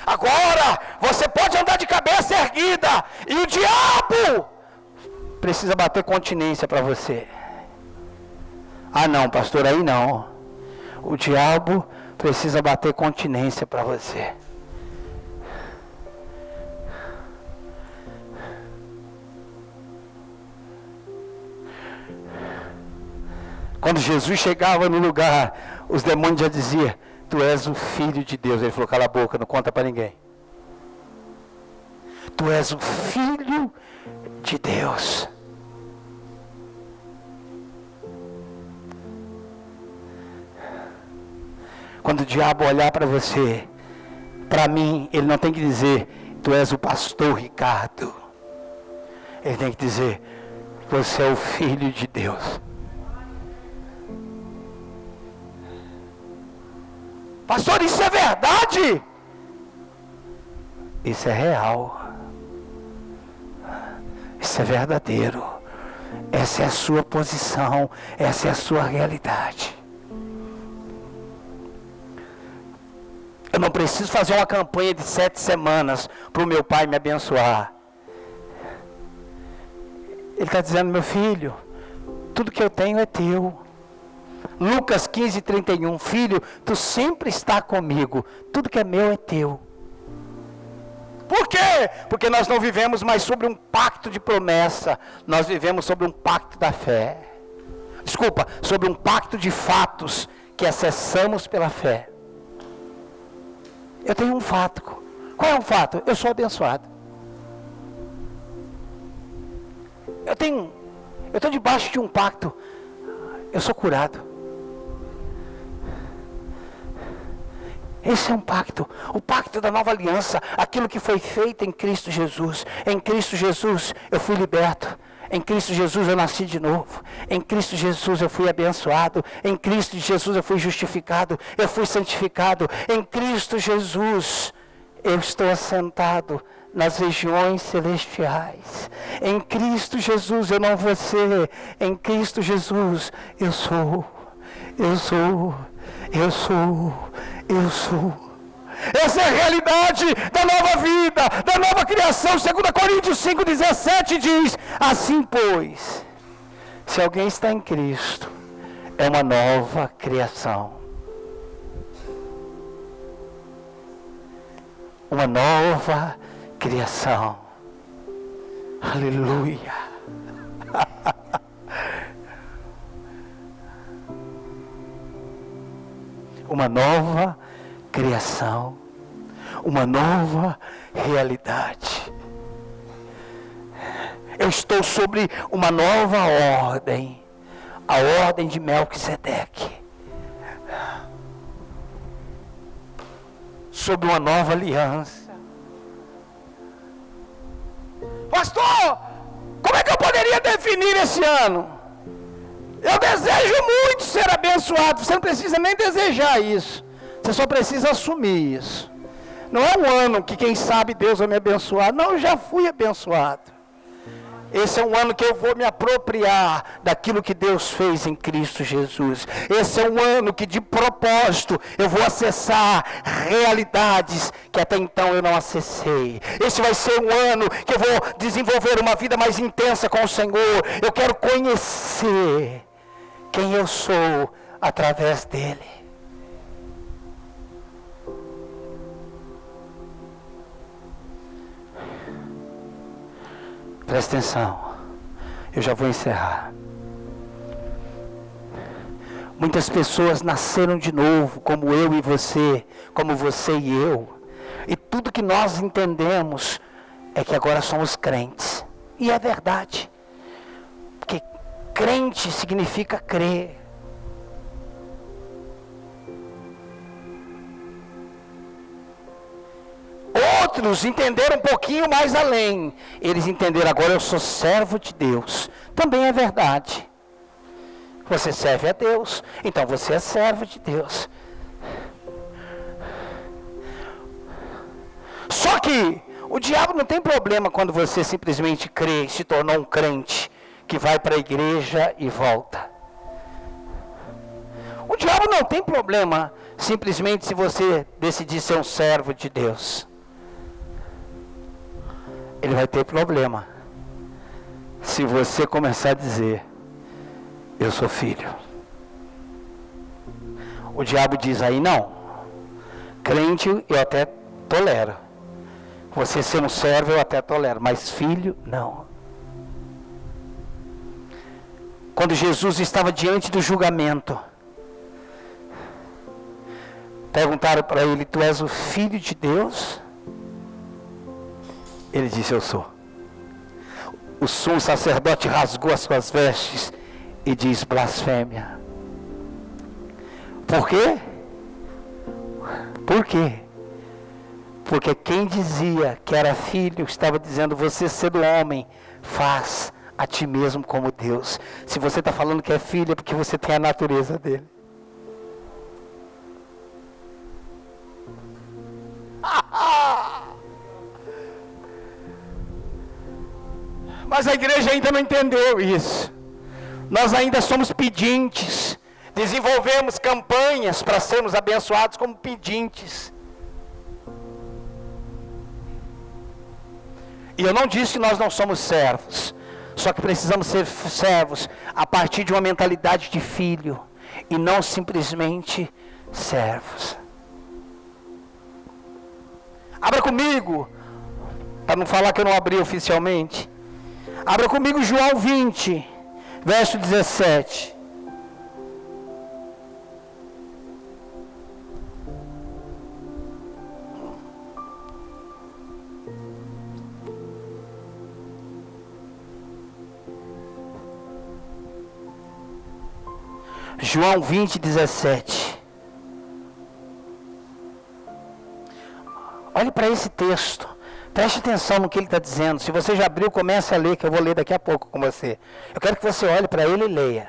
Agora você pode andar de cabeça erguida e o diabo precisa bater continência para você. Ah não, pastor, aí não. O diabo precisa bater continência para você. Quando Jesus chegava no lugar, os demônios já diziam: tu és o Filho de Deus. Ele falou: cala a boca, não conta para ninguém. Tu és o Filho de Deus. Quando o diabo olhar para você, para mim, ele não tem que dizer: tu és o pastor Ricardo. Ele tem que dizer: você é o Filho de Deus. Pastor, isso é verdade? Isso é real. Isso é verdadeiro. Essa é a sua posição. Essa é a sua realidade. Eu não preciso fazer uma campanha de 7 semanas para o meu pai me abençoar. Ele está dizendo: meu filho, tudo que eu tenho é teu. Lucas 15:31, filho, tu sempre está comigo, tudo que é meu é teu. Por quê? Porque nós não vivemos mais sobre um pacto de promessa, nós vivemos sobre um pacto da fé. Desculpa, sobre um pacto de fatos que acessamos pela fé. Eu tenho um fato. Qual é um fato? Eu sou abençoado. Eu estou debaixo de um pacto. Eu sou curado. Esse é um pacto, o pacto da nova aliança, aquilo que foi feito em Cristo Jesus. Em Cristo Jesus eu fui liberto. Em Cristo Jesus eu nasci de novo. Em Cristo Jesus eu fui abençoado. Em Cristo Jesus eu fui justificado. Eu fui santificado. Em Cristo Jesus eu estou assentado nas regiões celestiais. Em Cristo Jesus eu não vou ser. Em Cristo Jesus eu sou. Essa é a realidade da nova vida, da nova criação. 2 Coríntios 5,17 diz: assim pois, se alguém está em Cristo, é uma nova criação. Uma nova criação. Aleluia. Uma nova criação, uma nova realidade. Eu estou sobre uma nova ordem, a ordem de Melquisedeque, sobre uma nova aliança. Pastor, como é que eu poderia definir esse ano? Eu desejo muito ser abençoado. Você não precisa nem desejar isso. Você só precisa assumir isso. Não é um ano que quem sabe Deus vai me abençoar. Não, eu já fui abençoado. Esse é um ano que eu vou me apropriar daquilo que Deus fez em Cristo Jesus. Esse é um ano que de propósito eu vou acessar realidades que até então eu não acessei. Esse vai ser um ano que eu vou desenvolver uma vida mais intensa com o Senhor. Eu quero conhecer quem eu sou através dele. Presta atenção, eu já vou encerrar. Muitas pessoas nasceram de novo, como eu e você, como você e eu. E tudo que nós entendemos é que agora somos crentes. E é verdade. Porque crente significa crer. Outros entenderam um pouquinho mais além. Eles entenderam: agora eu sou servo de Deus. Também é verdade. Você serve a Deus, então você é servo de Deus. Só que o diabo não tem problema quando você simplesmente crê e se tornou um crente que vai para a igreja e volta. O diabo não tem problema simplesmente se você decidir ser um servo de Deus. Ele vai ter problema se você começar a dizer: eu sou filho. O diabo diz aí: não, crente eu até tolero, você ser um servo eu até tolero, mas filho não. quando Jesus estava diante do julgamento, perguntaram para ele: tu és o Filho de Deus? Ele disse: eu sou. O sumo sacerdote rasgou as suas vestes e diz: blasfêmia. Por quê? Por quê? Porque quem dizia que era filho estava dizendo: você sendo homem, faz a ti mesmo como Deus. Se você está falando que é filho, é porque você tem a natureza dele. Mas a igreja ainda não entendeu isso. Nós ainda somos pedintes. Desenvolvemos campanhas para sermos abençoados como pedintes. E eu não disse que nós não somos servos. Só que precisamos ser servos a partir de uma mentalidade de filho. E não simplesmente servos. Abra comigo, para não falar que eu não abri oficialmente. Abra comigo João 20, verso 17. João 20, 17. Olhe para esse texto. Preste atenção no que ele está dizendo. Se você já abriu, comece a ler, que eu vou ler daqui a pouco com você. Eu quero que você olhe para ele e leia.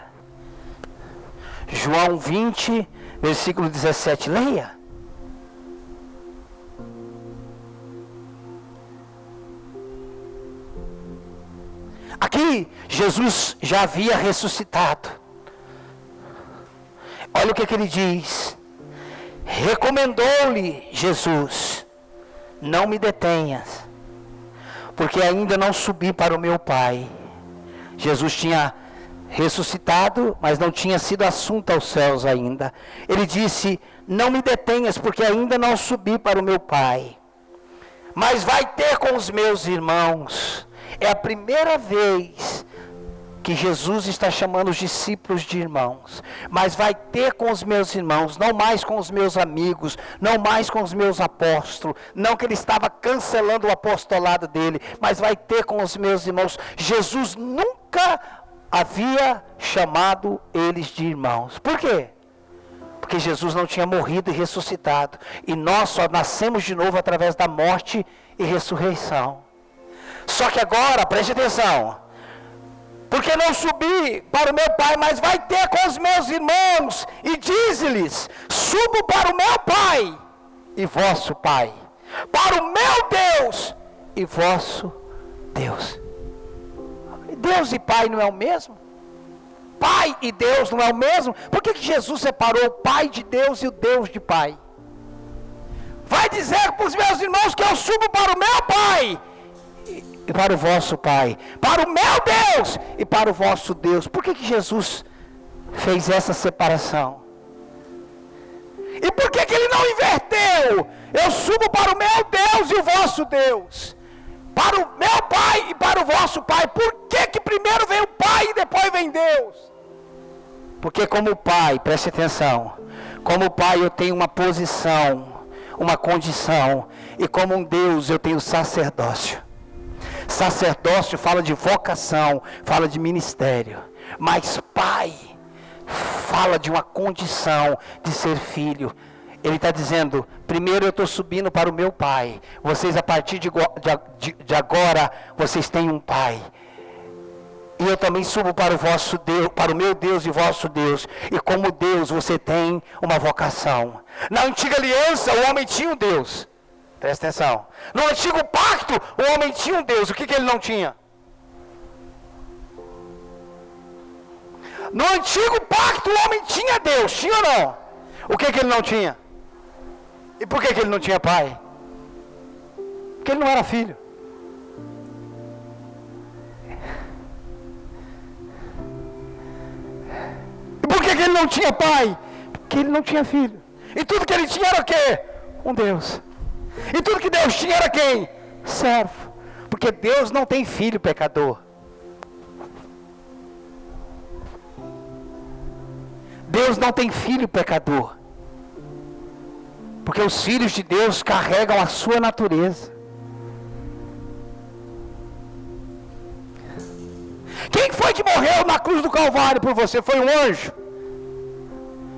João 20, versículo 17. Leia. Aqui, Jesus já havia ressuscitado. Olha o que ele diz. Recomendou-lhe Jesus: não me detenhas, porque ainda não subi para o meu Pai. Jesus tinha ressuscitado, mas não tinha sido assunto aos céus ainda. Ele disse: não me detenhas, porque ainda não subi para o meu Pai. Mas vai ter com os meus irmãos. É a primeira vez que Jesus está chamando os discípulos de irmãos. Mas vai ter com os meus irmãos, não mais com os meus amigos, não mais com os meus apóstolos. Não que ele estava cancelando o apostolado dele, mas vai ter com os meus irmãos. Jesus nunca havia chamado eles de irmãos. Por quê? Porque Jesus não tinha morrido e ressuscitado. E nós só nascemos de novo através da morte e ressurreição. Só que agora, preste atenção. Porque não subi para o meu Pai, mas vai ter com os meus irmãos, e diz-lhes: subo para o meu Pai e vosso Pai, para o meu Deus e vosso Deus. Deus e Pai não é o mesmo? Pai e Deus não é o mesmo? Por que Jesus separou o Pai de Deus e o Deus de Pai? Vai dizer para os meus irmãos que eu subo para o meu Pai e para o vosso Pai, para o meu Deus e para o vosso Deus. Por que Jesus fez essa separação? E por que ele não inverteu? Eu subo para o meu Deus e o vosso Deus, para o meu Pai e para o vosso Pai. Por que primeiro vem o Pai e depois vem Deus? Porque como Pai, preste atenção, como Pai eu tenho uma posição, uma condição, e como um Deus eu tenho sacerdócio. Sacerdócio fala de vocação, fala de ministério. Mas Pai fala de uma condição de ser filho. Ele está dizendo: primeiro eu estou subindo para o meu Pai. Vocês a partir de agora, vocês têm um Pai. E eu também subo para o vosso Deus, para o meu Deus e vosso Deus. E como Deus você tem uma vocação. Na antiga aliança o homem tinha um Deus. Presta atenção. No antigo pacto, o homem tinha um Deus. O que ele não tinha? No antigo pacto, o homem tinha Deus. Tinha ou não? O que ele não tinha? E por que ele não tinha pai? Porque ele não era filho. E por que ele não tinha pai? Porque ele não tinha filho. E tudo que ele tinha era o quê? Um Deus. E tudo que Deus tinha era quem? Servo. Porque Deus não tem filho pecador. Deus não tem filho pecador, porque os filhos de Deus carregam a sua natureza. Quem foi que morreu na cruz do Calvário por você? Foi um anjo?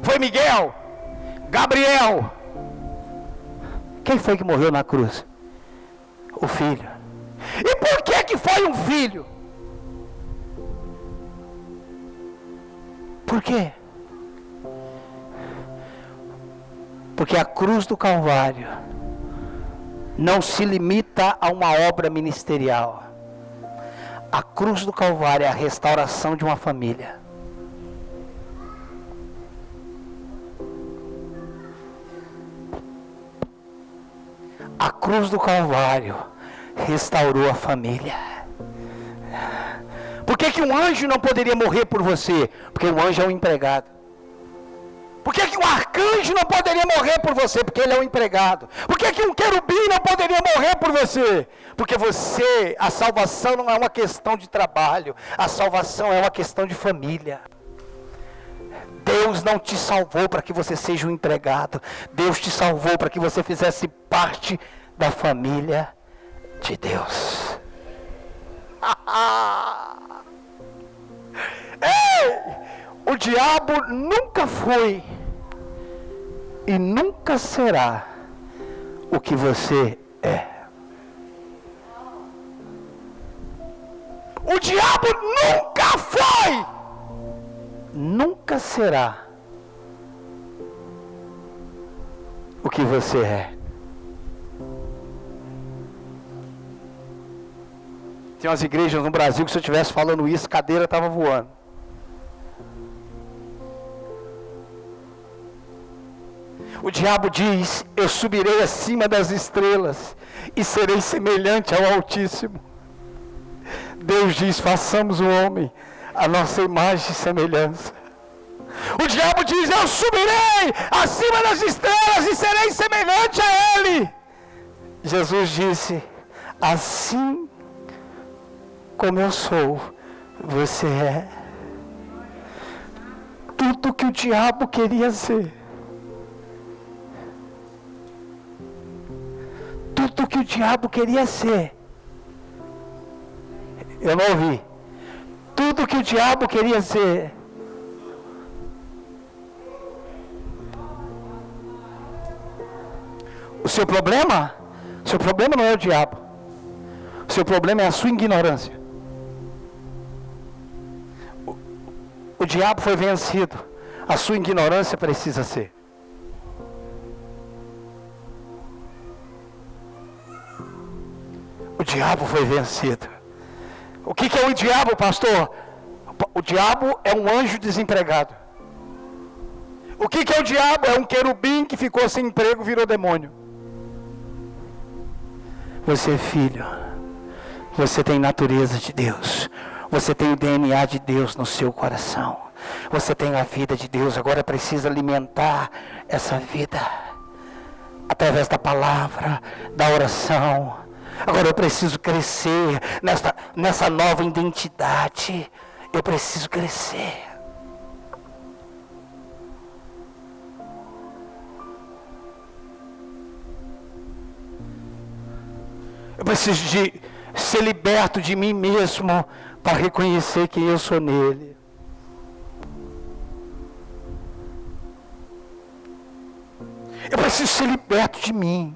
Foi Miguel? Gabriel? Quem foi que morreu na cruz? O filho. E por que foi um filho? Por quê? Porque a cruz do Calvário não se limita a uma obra ministerial. A cruz do Calvário é a restauração de uma família. A cruz do Calvário restaurou a família. Por que um anjo não poderia morrer por você? Porque um anjo é um empregado. Por que um arcanjo não poderia morrer por você? Porque ele é um empregado. Por que um querubim não poderia morrer por você? Porque você, a salvação não é uma questão de trabalho, a salvação é uma questão de família. Deus não te salvou para que você seja um empregado. Deus te salvou para que você fizesse parte da família de Deus. Ei! O diabo nunca foi e nunca será o que você é. O diabo nunca foi, nunca será o que você é. Tem umas igrejas no Brasil que se eu estivesse falando isso, cadeira estava voando. O diabo diz: eu subirei acima das estrelas e serei semelhante ao Altíssimo. Deus diz: façamos o homem a nossa imagem e semelhança. O diabo diz: eu subirei acima das estrelas e serei semelhante a Ele. Jesus disse: assim como eu sou, você é. Tudo que o diabo queria ser. Tudo que o diabo queria ser. Eu não ouvi. Tudo que o diabo queria ser. O seu problema não é o diabo. O seu problema é a sua ignorância. O diabo foi vencido. A sua ignorância precisa ser. O diabo foi vencido. O que é o diabo, pastor? O diabo é um anjo desempregado. O que é o diabo? É um querubim que ficou sem emprego, virou demônio. Você é filho. Você tem natureza de Deus. Você tem o DNA de Deus no seu coração. Você tem a vida de Deus. Agora precisa alimentar essa vida através da palavra, da oração. Agora eu preciso crescer nessa nova identidade. Eu preciso crescer. Eu preciso de ser liberto de mim mesmo para reconhecer quem eu sou nele. Eu preciso ser liberto de mim.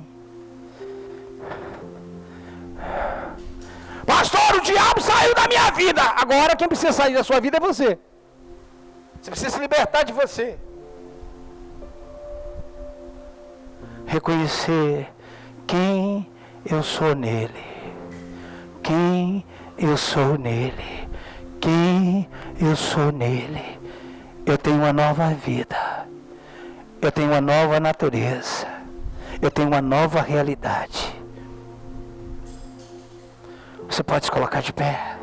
Pastor, o diabo saiu da minha vida. Agora quem precisa sair da sua vida é você. Você precisa se libertar de você. Reconhecer quem eu sou nele. Quem eu sou nele. Quem eu sou nele. Eu tenho uma nova vida. Eu tenho uma nova natureza. Eu tenho uma nova realidade. Você pode se colocar de pé.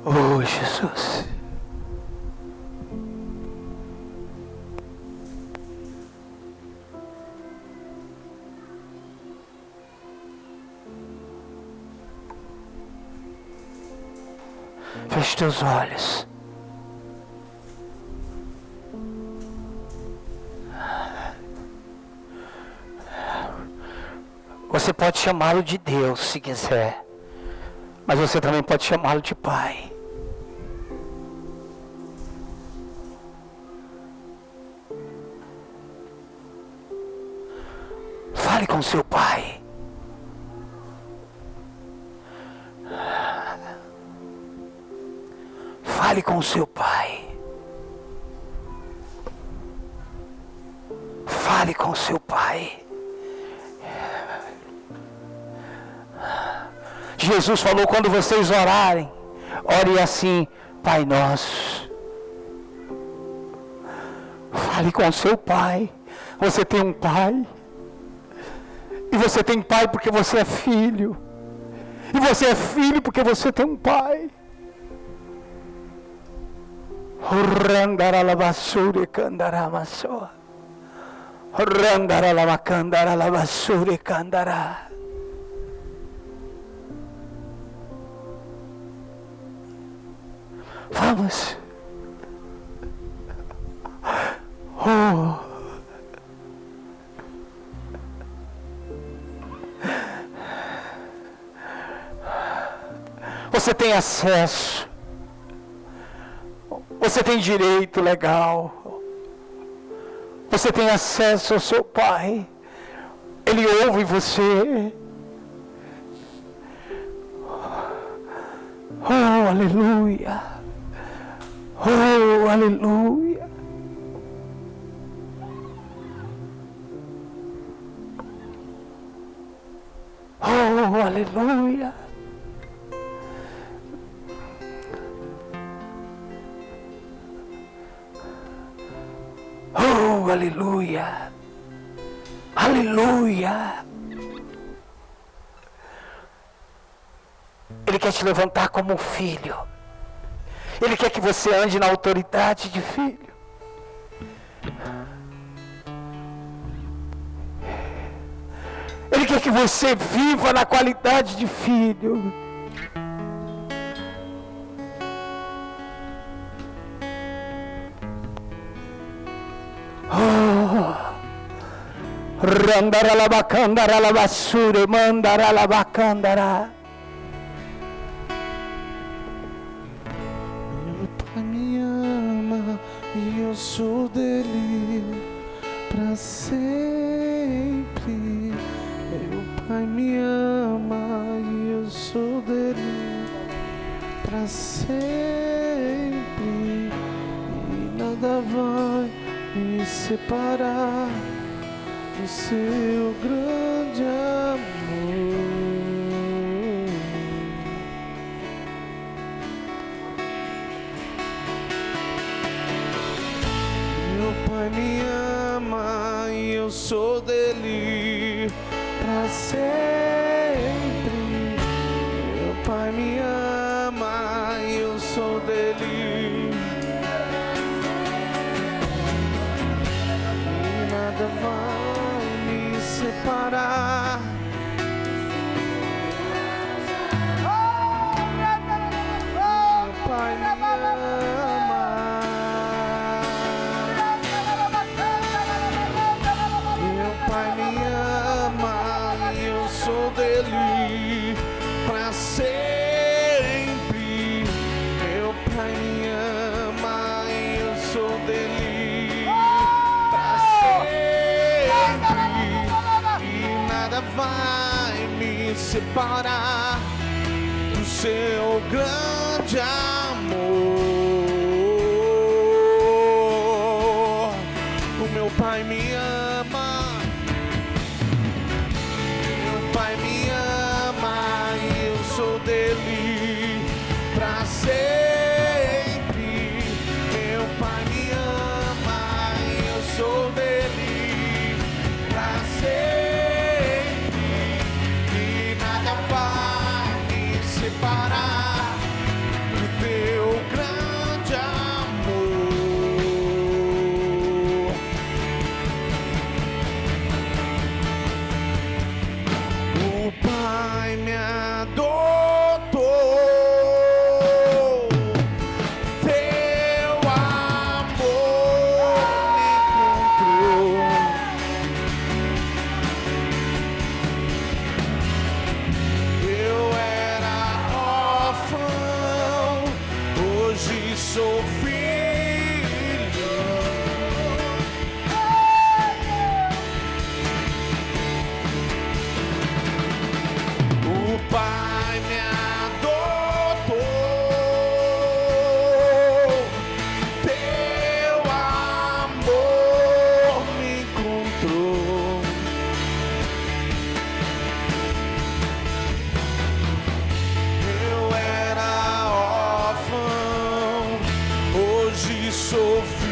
Oh, Jesus. teus olhos. Você pode chamá-lo de Deus se quiser, mas você também pode chamá-lo de Pai. Fale com seu Pai. Fale com seu Pai. Fale com seu Pai. Jesus falou: quando vocês orarem, ore assim: Pai Nosso. Fale com seu Pai. Você tem um Pai. E você tem Pai porque você é filho. E você é filho porque você tem um Pai. Randaralabasure candaramasoa. Randaralabacandaralavasure candará. Vamos. Oh. Você tem acesso. Você tem direito legal. Você tem acesso ao seu Pai. Ele ouve você. Oh, aleluia. Oh, aleluia. Oh, aleluia. Oh, aleluia. Aleluia. Ele quer te levantar como um filho. Ele quer que você ande na autoridade de filho. Ele quer que você viva na qualidade de filho. Randaralabacandaralavasure mandaralabacandara. Meu Pai me ama e eu sou dele pra sempre. Meu Pai me ama e eu sou dele pra sempre. E nada vai me separar do seu grande amor. Meu Pai me ama e eu sou dele pra sempre. Meu Pai me ama e eu sou dele. E nada vai me separar. Meu Pai me ama. Meu Pai me ama e eu sou dele pra sempre. Meu Pai me ama e eu sou dele pra sempre. E nada vai me separar do seu grande amor. O meu Pai me ama. Meu Pai me ama e eu sou dele pra sempre. Meu Pai me ama e eu sou dele pra sempre. E nada vai me separar do teu sou filho. O Pai me adotou, teu amor me encontrou. Eu era órfão, hoje sou filho.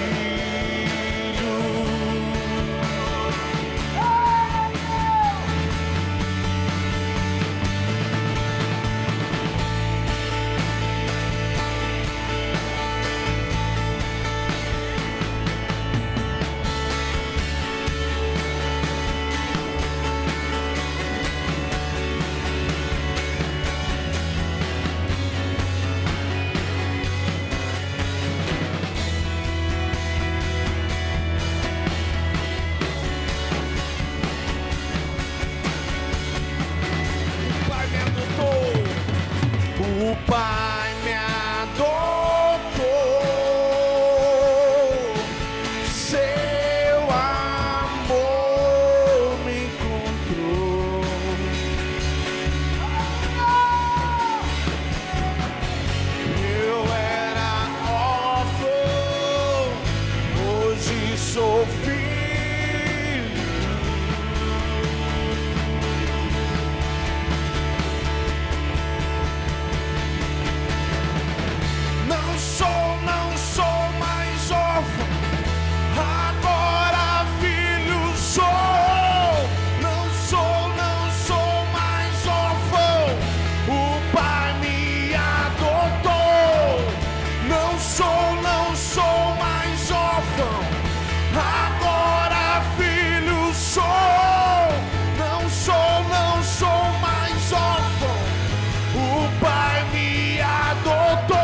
O Pai me adotou, seu amor me encontrou. Eu era órfão, hoje sou filho. Não sou mais órfão, agora filho sou. Não sou mais órfão, o Pai me adotou. Não sou mais órfão, agora filho sou. Não sou mais órfão, o Pai me adotou.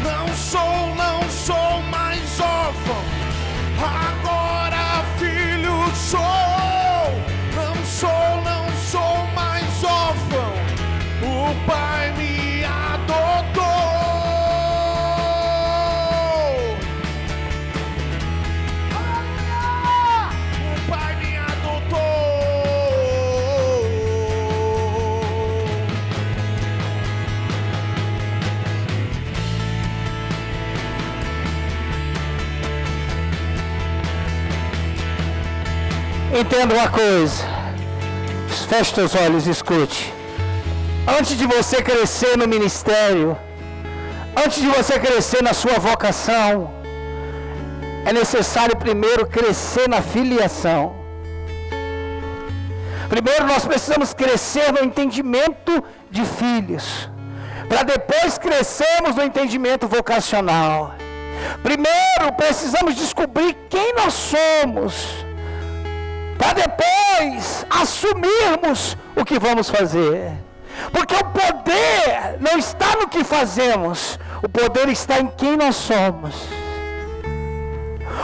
Não sou mais órfão, agora filho sou. Não sou mais órfão, o Pai me adotou. O Pai me adotou. Entenda uma coisa, feche seus olhos e escute. Antes de você crescer no ministério, antes de você crescer na sua vocação, é necessário primeiro crescer na filiação. Primeiro nós precisamos crescer no entendimento de filhos, para depois crescermos no entendimento vocacional. Primeiro precisamos descobrir quem nós somos, para depois assumirmos o que vamos fazer. Porque o poder não está no que fazemos, o poder está em quem nós somos.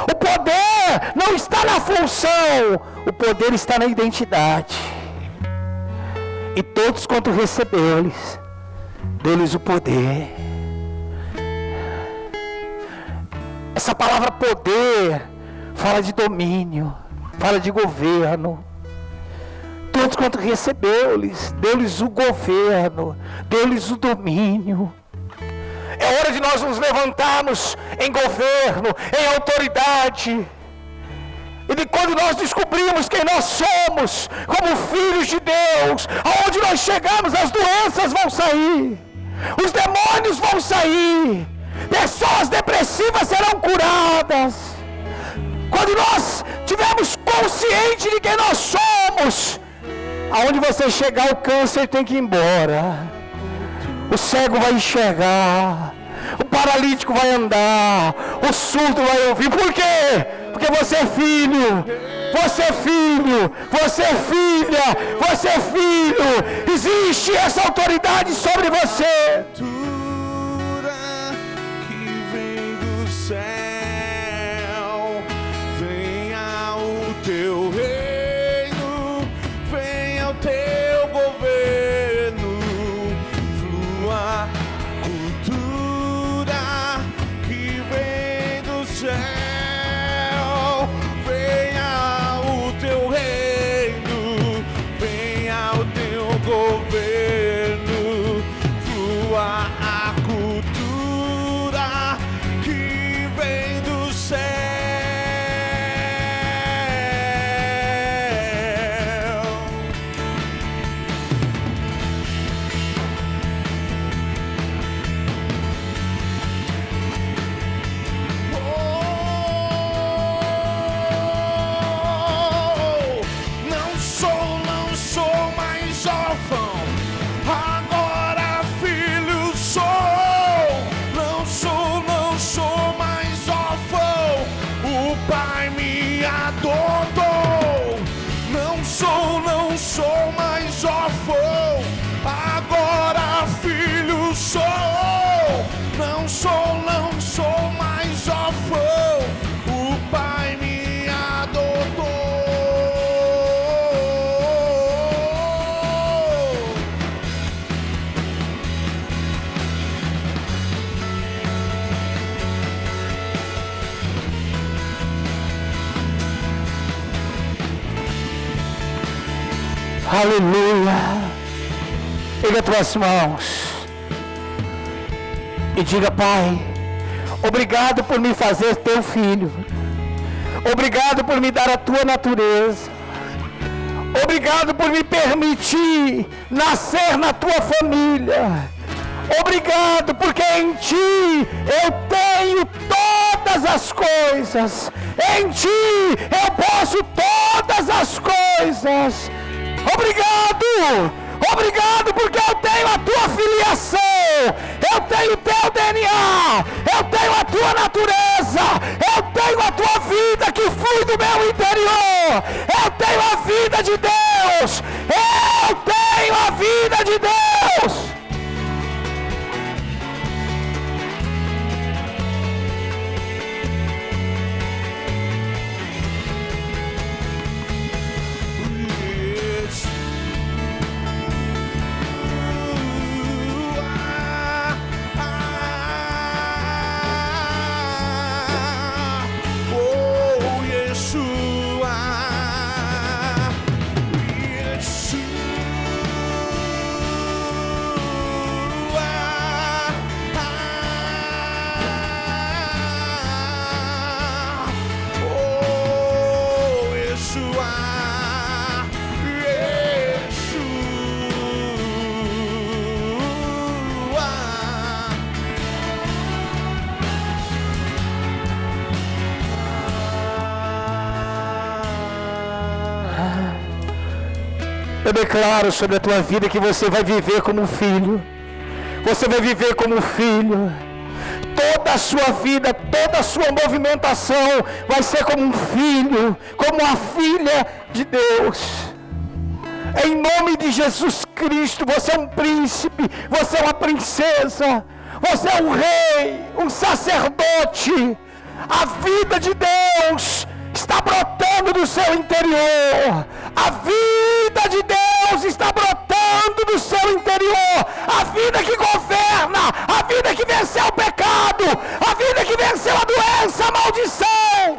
O poder não está na função, o poder está na identidade. E todos quanto recebeu-lhes, deu-lhes o poder. Essa palavra poder fala de domínio, fala de governo. Todos quanto recebeu-lhes, deu-lhes o governo, deu-lhes o domínio. É hora de nós nos levantarmos em governo, em autoridade. E de quando nós descobrimos quem nós somos, como filhos de Deus, aonde nós chegamos, as doenças vão sair, os demônios vão sair, pessoas depressivas serão curadas. Quando nós tivermos consciente de quem nós somos, aonde você chegar, o câncer tem que ir embora, o cego vai enxergar, o paralítico vai andar, o surdo vai ouvir. Por quê? Porque você é filho, você é filho, você é filha, você é filho. Existe essa autoridade sobre você. Que vem do céu, venha o teu reino, venha o teu governo, flua cultura não sou mais órfão, o Pai me adotou. Aleluia. Pega as tuas mãos e diga: Pai, obrigado por me fazer teu filho. Obrigado por me dar a tua natureza. Obrigado por me permitir nascer na tua família. Obrigado porque em ti eu tenho todas as coisas. Em ti eu posso todas as coisas. Obrigado! Obrigado porque eu tenho a tua filiação, eu tenho o teu DNA, eu tenho a tua natureza, eu tenho a tua vida que flui do meu interior, eu tenho a vida de Deus, eu tenho a vida de Deus. Eu declaro sobre a tua vida que você vai viver como um filho. Você vai viver como um filho. Toda a sua vida, toda a sua movimentação vai ser como um filho, como uma filha de Deus. Em nome de Jesus Cristo, você é um príncipe, você é uma princesa, você é um rei, um sacerdote. A vida de Deus está brotando do seu interior. A vida de Deus está brotando do seu interior. A vida que governa, a vida que venceu o pecado, a vida que venceu a doença, a maldição.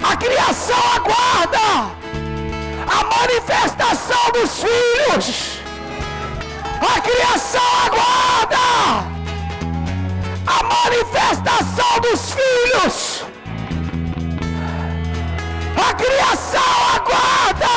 A criação aguarda a manifestação dos filhos. A criação aguarda a manifestação dos filhos. A criação aguarda.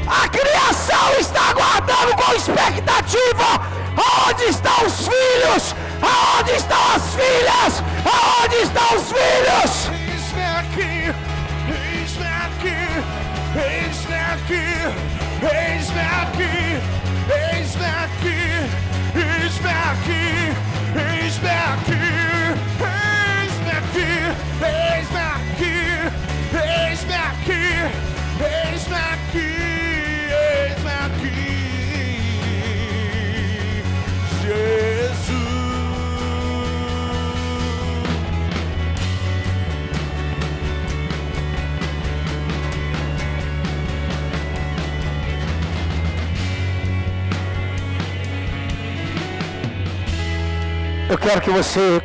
A criação está aguardando com expectativa. Aonde estão os filhos? Aonde estão as filhas? Aonde estão os filhos? Eis-me aqui, eis-me aqui, eis-me aqui, eis-me aqui, eis-me aqui, eis-me aqui, eis-me aqui, eis-me aqui, eis-me aqui, eis-me aqui, eis-me aqui, eis-me aqui, Jesus. Eu quero que você,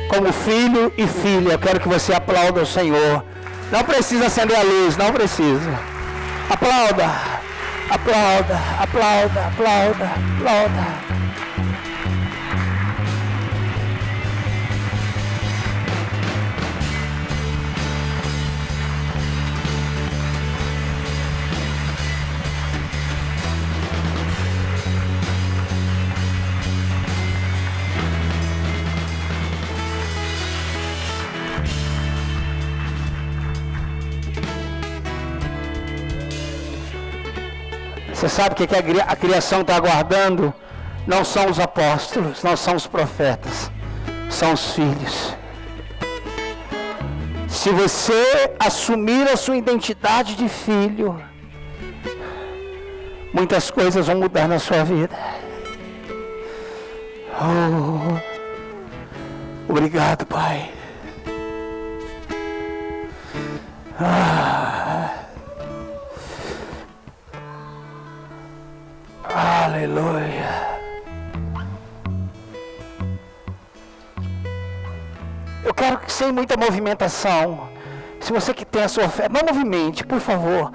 como filho e filha, eu quero que você aplaude o Senhor. Não precisa acender a luz, não precisa. Aplauda, aplauda, aplauda, aplauda, aplauda. Você sabe o que a criação está aguardando? Não são os apóstolos, não são os profetas, são os filhos. Se você assumir a sua identidade de filho, muitas coisas vão mudar na sua vida. Oh, obrigado, Pai. Aleluia. Eu quero que sem muita movimentação, se você que tem a sua fé, não movimente, por favor.